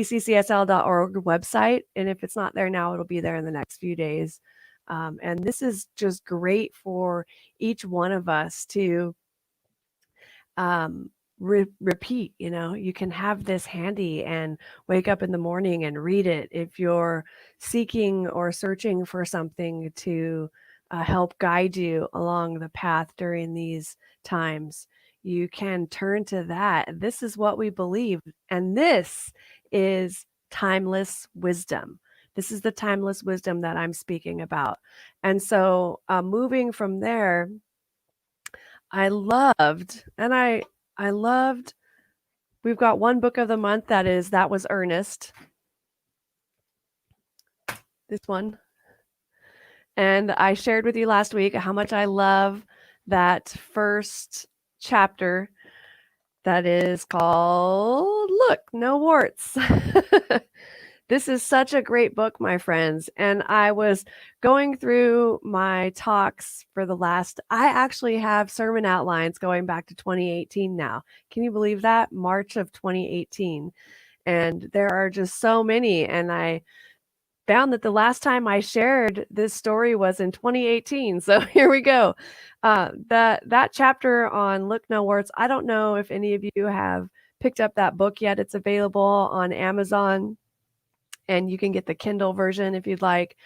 website, and if it's not there now, it'll be there in the next few days. And this is just great for each one of us to repeat. You can have this handy and wake up in the morning and read it if you're seeking or searching for something to help guide you along the path during these times. You can turn to that. This is what we believe, and this is timeless wisdom. This is the timeless wisdom that I'm speaking about. And so moving from there, I loved, we've got one book of the month that was Ernest. This one. And I shared with you last week how much I love that first chapter that is called Look, No Warts. This is such a great book, my friends. And I was going through my talks for I actually have sermon outlines going back to 2018 now. Can you believe that? March of 2018. And there are just so many. And I found that the last time I shared this story was in 2018. So here we go. That chapter on Look No Warts, I don't know if any of you have picked up that book yet. It's available on Amazon, and you can get the Kindle version if you'd like.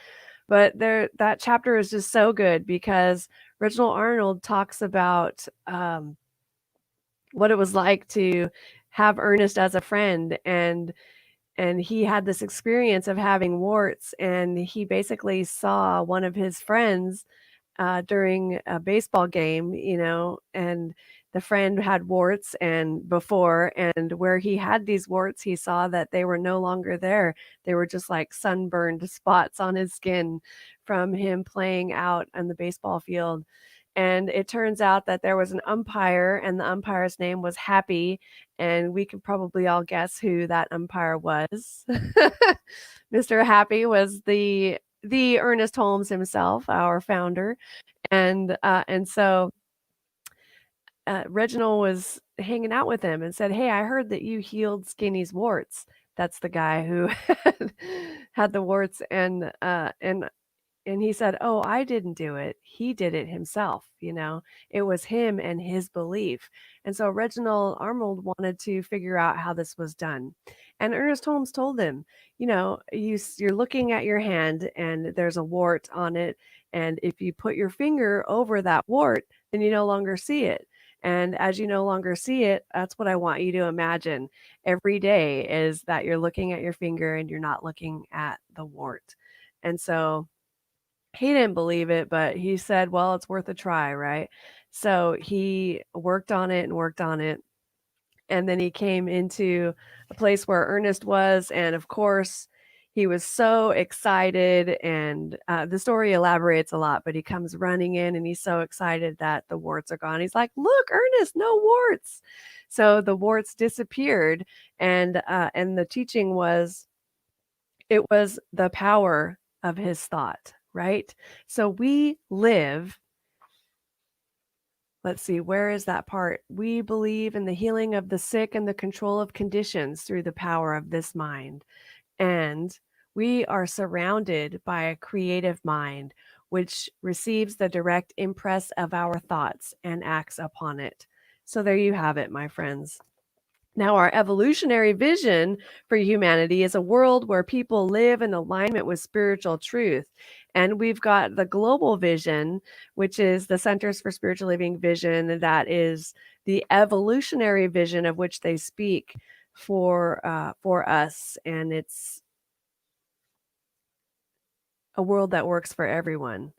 But that chapter is just so good because Reginald Arnold talks about what it was like to have Ernest as a friend, and he had this experience of having warts, and he basically saw one of his friends during a baseball game, and the friend had warts and where he had these warts, he saw that they were no longer there. They were just like sunburned spots on his skin from him playing out on the baseball field. And it turns out that there was an umpire, and the umpire's name was Happy, and we can probably all guess who that umpire was. Mr. Happy was the Ernest Holmes himself, our founder. And so Reginald was hanging out with him and said, "Hey, I heard that you healed Skinny's warts." That's the guy who had the warts, and he said, "Oh, I didn't do it. He did it himself. It was him and his belief." And so Reginald Arnold wanted to figure out how this was done. And Ernest Holmes told him, you're looking at your hand and there's a wart on it. And if you put your finger over that wart, then you no longer see it. And as you no longer see it, that's what I want you to imagine every day, is that you're looking at your finger and you're not looking at the wart. And so he didn't believe it, but he said, well, it's worth a try, right? So he worked on it and worked on it. And then he came into a place where Ernest was. And of course, he was so excited. And the story elaborates a lot, but he comes running in and he's so excited that the warts are gone. He's like, "Look, Ernest, no warts." So the warts disappeared. And the teaching was, it was the power of his thought. Right? So we live, let's see, where is that part? We believe in the healing of the sick and the control of conditions through the power of this mind. And we are surrounded by a creative mind, which receives the direct impress of our thoughts and acts upon it. So there you have it, my friends. Now, our evolutionary vision for humanity is a world where people live in alignment with spiritual truth. And we've got the global vision, which is the Centers for Spiritual Living vision. That is the evolutionary vision of which they speak for us. And it's a world that works for everyone.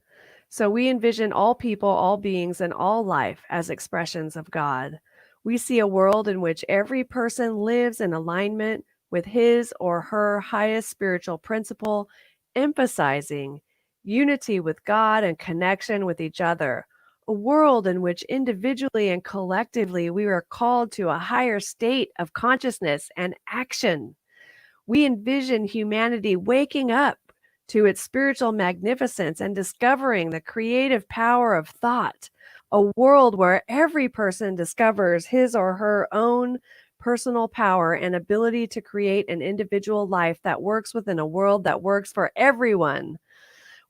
So we envision all people, all beings, and all life as expressions of God. We see a world in which every person lives in alignment with his or her highest spiritual principle, emphasizing unity with God and connection with each other. A world in which individually and collectively we are called to a higher state of consciousness and action. We envision humanity waking up to its spiritual magnificence and discovering the creative power of thought, a world where every person discovers his or her own personal power and ability to create an individual life that works within a world that works for everyone.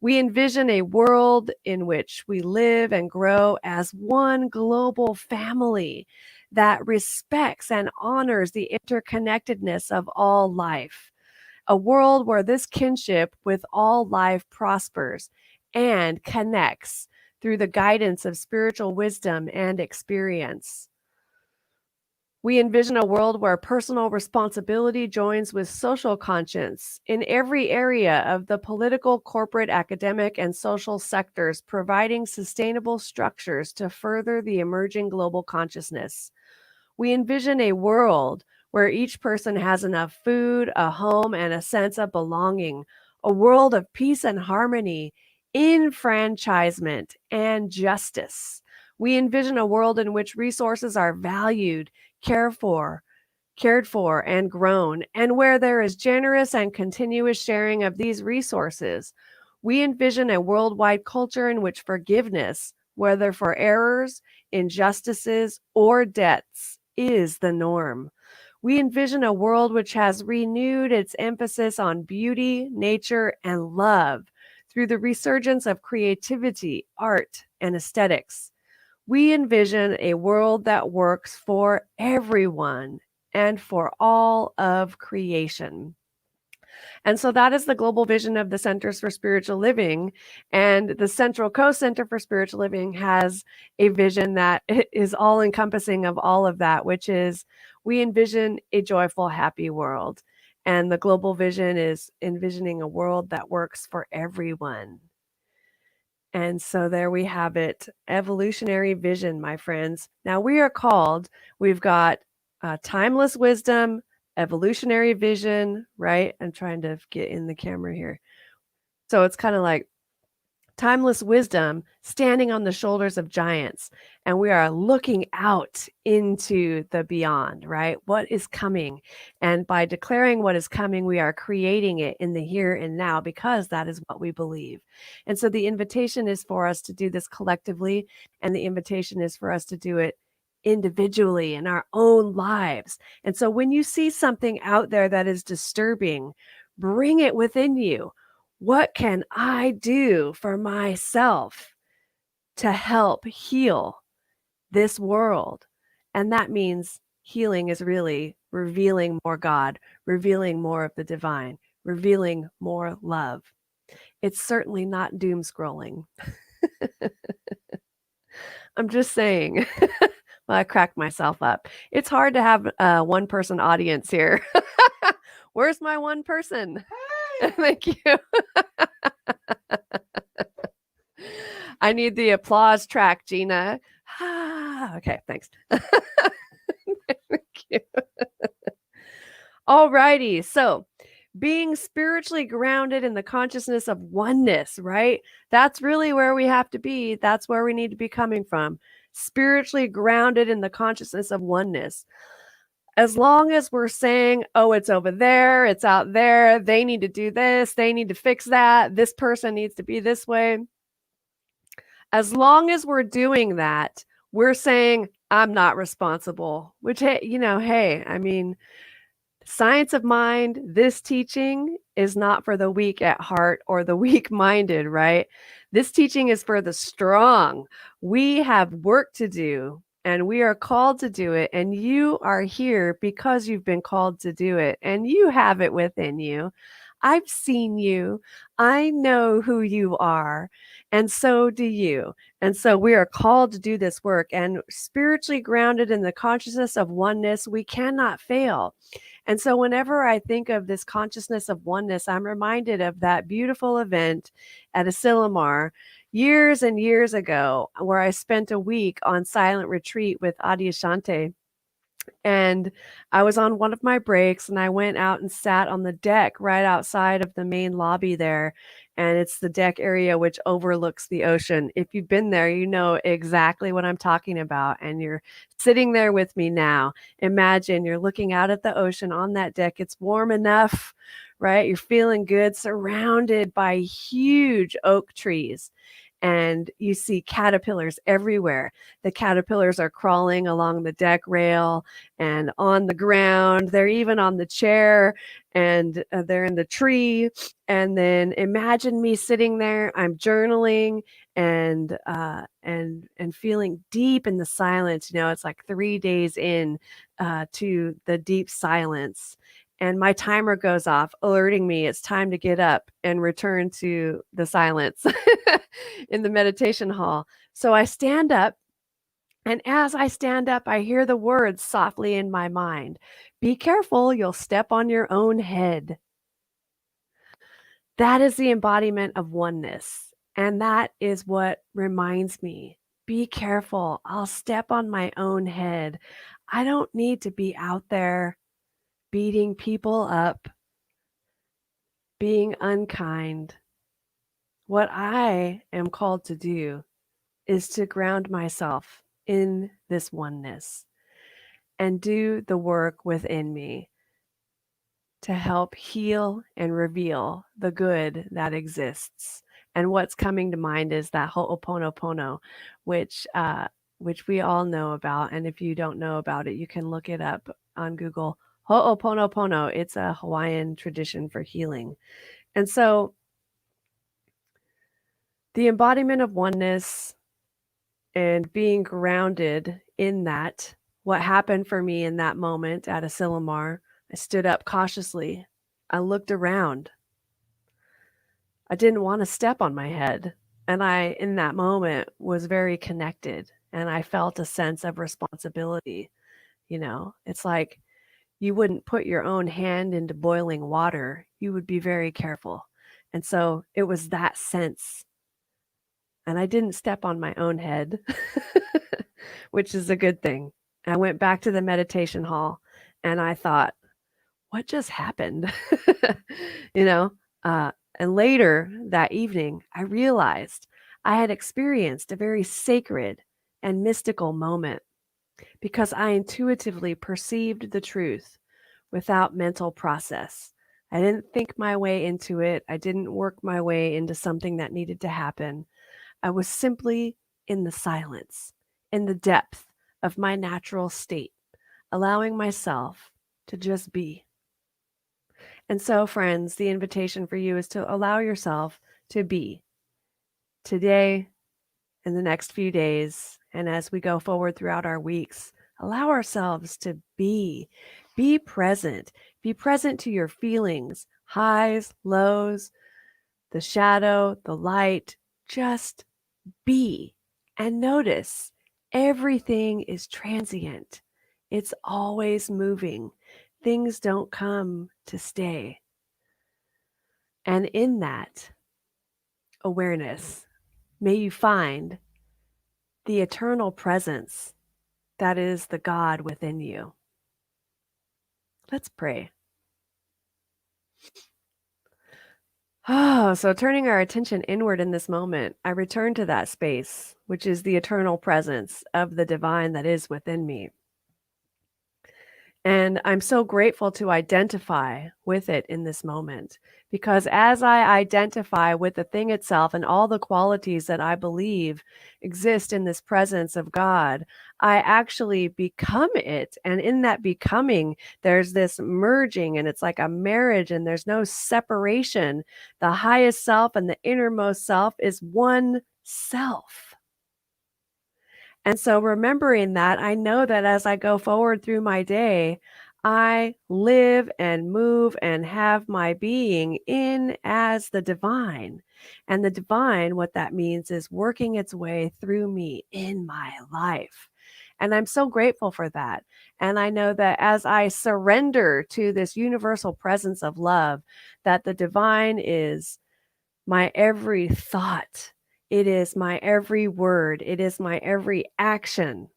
We envision a world in which we live and grow as one global family that respects and honors the interconnectedness of all life. A world where this kinship with all life prospers and connects through the guidance of spiritual wisdom and experience. We envision a world where personal responsibility joins with social conscience in every area of the political, corporate, academic, and social sectors, providing sustainable structures to further the emerging global consciousness. We envision a world where each person has enough food, a home, and a sense of belonging, a world of peace and harmony, enfranchisement, and justice. We envision a world in which resources are valued, cared for, and grown, and where there is generous and continuous sharing of these resources. We envision a worldwide culture in which forgiveness, whether for errors, injustices, or debts, is the norm. We envision a world which has renewed its emphasis on beauty, nature, and love through the resurgence of creativity, art, and aesthetics. We envision a world that works for everyone and for all of creation. And so that is the global vision of the Centers for Spiritual Living. And the Central Coast Center for Spiritual Living has a vision that is all encompassing of all of that, which is we envision a joyful, happy world. And the global vision is envisioning a world that works for everyone. And so there we have it, evolutionary vision, my friends. Now we are called, we've got timeless wisdom, evolutionary vision, right? I'm trying to get in the camera here. So it's kind of like timeless wisdom standing on the shoulders of giants. And we are looking out into the beyond, right? What is coming? And by declaring what is coming, we are creating it in the here and now because that is what we believe. And so the invitation is for us to do this collectively. And the invitation is for us to do it individually in our own lives. And so when you see something out there that is disturbing, bring it within you. What can I do for myself to help heal this world? And that means healing is really revealing more God, revealing more of the divine, revealing more love. It's certainly not doom scrolling. I'm just saying. Well, I cracked myself up. It's hard to have a one-person audience here. Where's my one person? Thank you. I need the applause track, Gina. Okay, thanks. Thank you. All righty. So being spiritually grounded in the consciousness of oneness, right? That's really where we have to be. That's where we need to be coming from. Spiritually grounded in the consciousness of oneness. As long as we're saying, oh, it's over there, it's out there, they need to do this, they need to fix that, this person needs to be this way. As long as we're doing that, we're saying, I'm not responsible, which, hey, I mean, science of mind, this teaching is not for the weak at heart or the weak-minded, right? This teaching is for the strong. We have work to do And we are called to do it. And you are here because you've been called to do it. And you have it within you. I've seen you. I know who you are. And so do you. And so we are called to do this work. And spiritually grounded in the consciousness of oneness, we cannot fail. And so whenever I think of this consciousness of oneness, I'm reminded of that beautiful event at Asilomar years and years ago, where I spent a week on silent retreat with Adyashanti. And I was on one of my breaks and I went out and sat on the deck right outside of the main lobby there. And it's the deck area which overlooks the ocean. If you've been there, you know exactly what I'm talking about. And you're sitting there with me now. Imagine you're looking out at the ocean on that deck. It's warm enough, right? You're feeling good, surrounded by huge oak trees. And you see caterpillars everywhere. The caterpillars are crawling along the deck rail and on the ground. They're even on the chair, and they're in the tree. And then imagine me sitting there. I'm journaling and feeling deep in the silence. You know, it's like 3 days in to the deep silence. And my timer goes off, alerting me it's time to get up and return to the silence in the meditation hall. So I stand up, and as I stand up, I hear the words softly in my mind. Be careful, you'll step on your own head. That is the embodiment of oneness. And that is what reminds me, be careful, I'll step on my own head. I don't need to be out there beating people up, being unkind. What I am called to do is to ground myself in this oneness and do the work within me to help heal and reveal the good that exists. And what's coming to mind is that Ho'oponopono, which we all know about. And if you don't know about it, you can look it up on Google. Ho'oponopono, it's a Hawaiian tradition for healing. And so the embodiment of oneness and being grounded in that, what happened for me in that moment at Asilomar, I stood up cautiously. I looked around. I didn't want to step on my head. And I, in that moment, was very connected. And I felt a sense of responsibility. You know, it's like you wouldn't put your own hand into boiling water. You would be very careful. And so it was that sense. And I didn't step on my own head, which is a good thing. I went back to the meditation hall and I thought, what just happened? you know, and later that evening, I realized I had experienced a very sacred and mystical moment because I intuitively perceived the truth without mental process. I didn't think my way into it. I didn't work my way into something that needed to happen. I was simply in the silence, in the depth of my natural state, allowing myself to just be. And so, friends, the invitation for you is to allow yourself to be today, in the next few days, and as we go forward throughout our weeks. Allow ourselves to be present. Be present to your feelings, highs, lows, the shadow, the light. Just be and notice everything is transient. It's always moving. Things don't come to stay. And in that awareness, may you find the eternal presence that is the God within you. Let's pray. Oh, so turning our attention inward in this moment, I return to that space, which is the eternal presence of the divine that is within me. And I'm so grateful to identify with it in this moment, because as I identify with the thing itself and all the qualities that I believe exist in this presence of God, I actually become it. And in that becoming, there's this merging, and it's like a marriage, and there's no separation. The highest self and the innermost self is one self. And so remembering that, I know that as I go forward through my day, I live and move and have my being in as the divine. And the divine, what that means is working its way through me in my life. And I'm so grateful for that. And I know that as I surrender to this universal presence of love, that the divine is my every thought. It is my every word. It is my every action.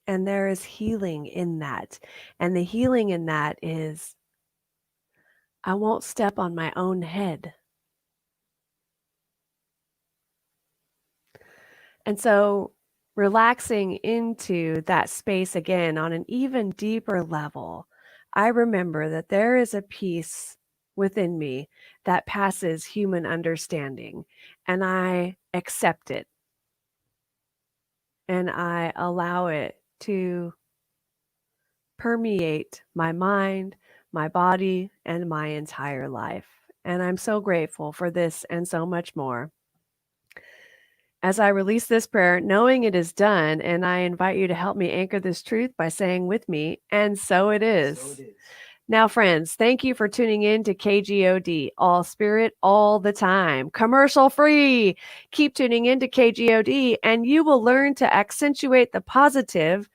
And there is healing in that. And the healing in that is I won't step on my own head. And so relaxing into that space again on an even deeper level, I remember that there is a peace within me that passes human understanding, and I accept it. And I allow it to permeate my mind, my body, and my entire life. And I'm so grateful for this and so much more. As I release this prayer, knowing it is done, and I invite you to help me anchor this truth by saying with me, and so it is. So it is. Now, friends, thank you for tuning in to KGOD, all spirit, all the time, commercial free. Keep tuning in to KGOD, and you will learn to accentuate the positive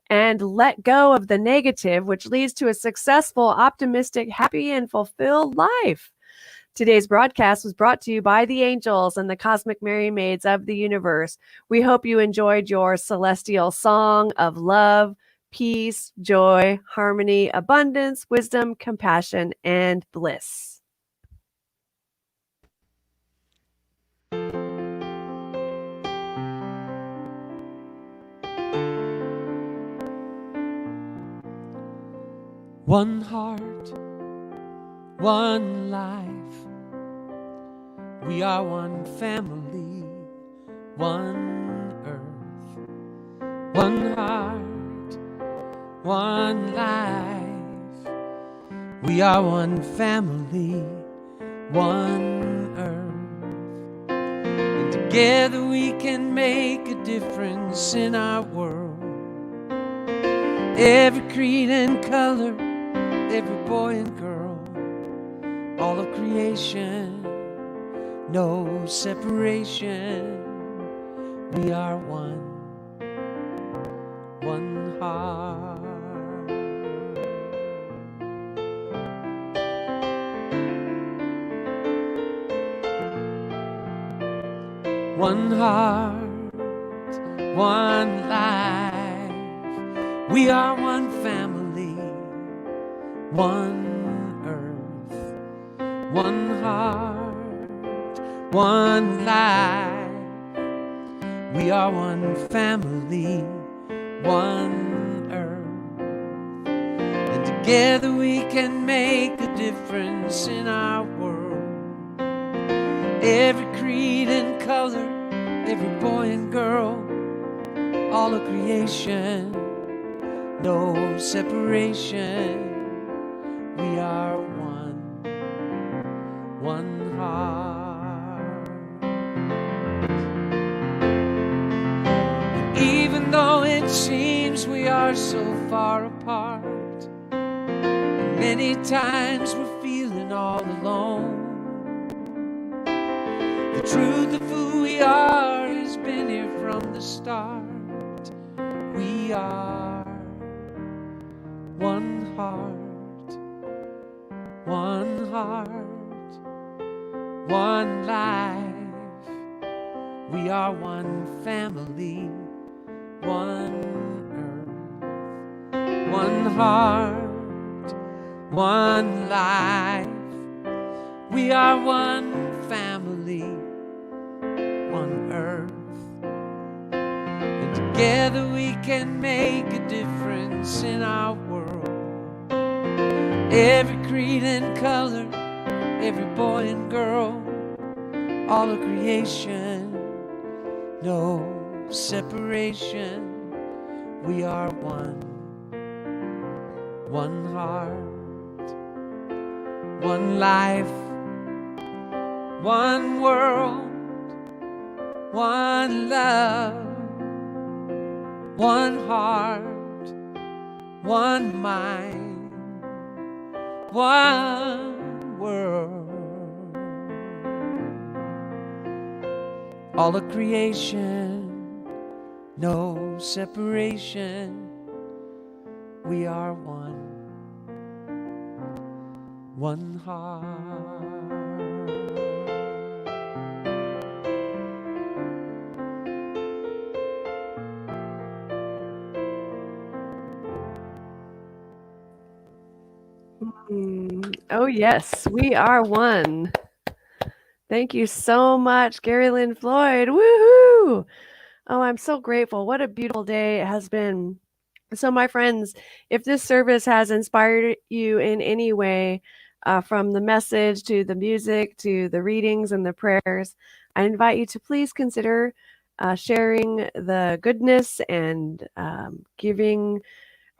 and let go of the negative, which leads to a successful, optimistic, happy, and fulfilled life. Today's broadcast was brought to you by the angels and the cosmic Merry Maids of the universe. We hope you enjoyed your celestial song of love, peace, joy, harmony, abundance, wisdom, compassion, and bliss. One heart, one life. We are one family, one earth, one heart, one life. We are one family, one earth. And together we can make a difference in our world. Every creed and color, every boy and girl, all of creation, no separation. We are one, one heart. One heart, one life. We are one family, one earth, one heart, one life. We are one family, one earth. And together we can make a difference in our world. Every creed and color, every boy and girl, all of creation, no separation. We are one, one heart. And even though it seems we are so far apart, and many times we're feeling all alone, the truth of who we are has been here from the start. We are one heart, one heart, one life. We are one family, one earth, one heart, one life. We are one family, one earth. And together we can make a difference in our world. Every creed and color, every boy and girl, all of creation, no separation. We are one, one heart, one life, one world, one love, one heart, one mind, one world. All of creation, no separation. We are one heart. Oh, yes, we are one. Thank you so much, Gary Lynn Floyd. Woohoo! Oh, I'm so grateful. What a beautiful day it has been. So, my friends, if this service has inspired you in any way, from the message to the music to the readings and the prayers, I invite you to please consider sharing the goodness and giving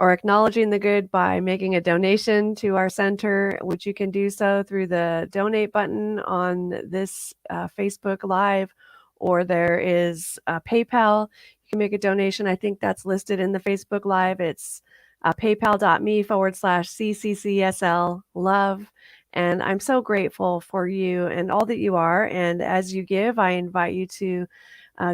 or acknowledging the good by making a donation to our center, which you can do so through the donate button on this Facebook Live, or there is PayPal. You can make a donation. I think that's listed in the Facebook Live. It's paypal.me/CCCSL love. And I'm so grateful for you and all that you are. And as you give, I invite you to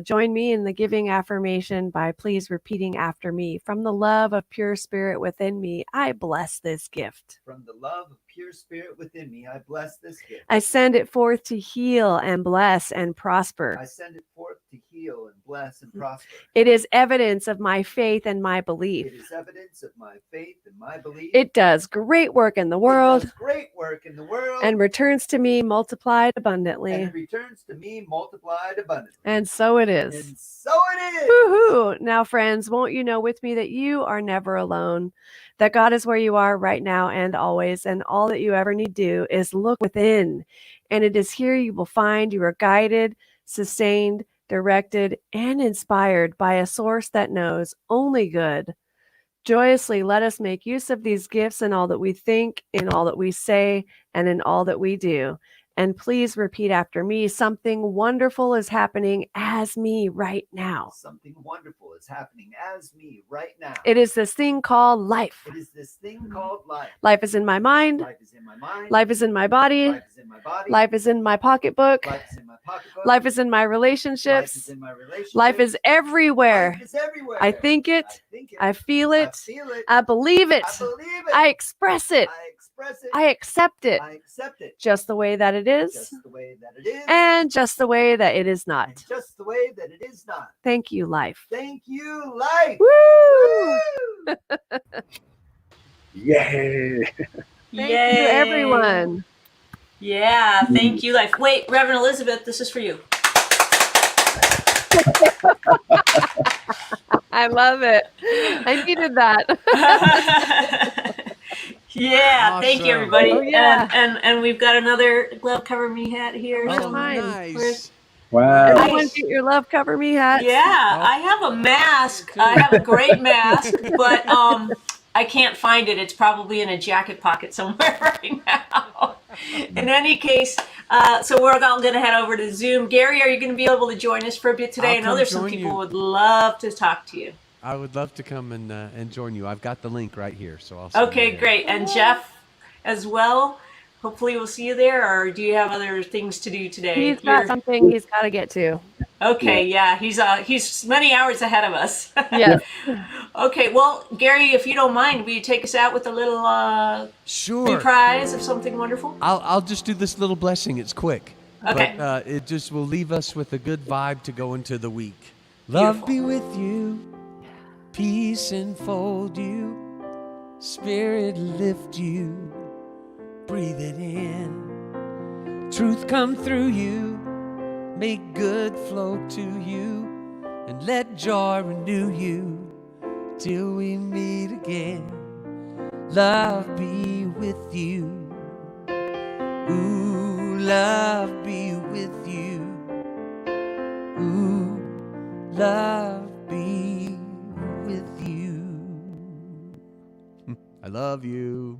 join me in the giving affirmation by please repeating after me. From the love of pure spirit within me, I bless this gift. From the love of pure spirit within me, I bless this gift. I send it forth to heal and bless and prosper. I send it forth to heal and bless and prosper. It is evidence of my faith and my belief. It is evidence of my faith and my belief. It does great work in the world. It does great work in the world. And returns to me multiplied abundantly. And it returns to me multiplied abundantly. And so it is. And so it is. Woohoo! Now, friends, won't you know with me that you are never alone, that God is where you are right now and always, and all that you ever need to do is look within. And it is here you will find you are guided, sustained, directed, and inspired by a source that knows only good. Joyously let us make use of these gifts in all that we think, in all that we say, and in all that we do. And please repeat after me. Something wonderful is happening as me right now. Something wonderful is happening as me right now. It is this thing called life. It is this thing called life. Life is in my mind. Life is in my mind. Life is in my body. Life is in my body. Life is in my pocketbook. Life is in my pocketbook. Life is in my Life relationships. is in my relationships. Life is everywhere. Life is everywhere. I think it. I feel I it. feel it. I believe it. I believe it. I express it. I express it. I accept it. I accept it. Just the way that it is. Just the way that it is. And just the way that it is not. And just the way that it is not. Thank you, life. Thank you, life. Woo! Yay! Thank you, everyone. Yeah, thank you, life. Wait, Reverend Elizabeth, this is for you. I love it. I needed that. Yeah, thank you, Awesome. everybody. Oh, yeah. And we've got another glove cover me hat here. Where's Oh, mine? nice. Wow. Everyone Nice. get your love cover me hats. Yeah, I have a mask. I have a great mask, but I can't find it. It's probably in a jacket pocket somewhere right now. In any case, so we're all going to head over to Zoom. Gary, are you going to be able to join us for a bit today? I'll I know come there's some join people you. who would love to talk to you. I would love to come and join you. I've got the link right here, so I'll send Okay, you great. And Jeff as well. Hopefully we'll see you there, or do you have other things to do today? He's got something he's got to get to. Okay, yeah, he's many hours ahead of us. Yes. Okay, well, Gary, if you don't mind, will you take us out with a little Sure. reprise of something wonderful? I'll just do this little blessing. It's quick. Okay. But it just will leave us with a good vibe to go into the week. Love be with you. Peace enfold you. Spirit lift you. Breathe it in. Truth come through you. Make good flow to you. And let joy renew you till we meet again. Love be with you. Ooh, love be with you. Ooh, love be with you. I love you.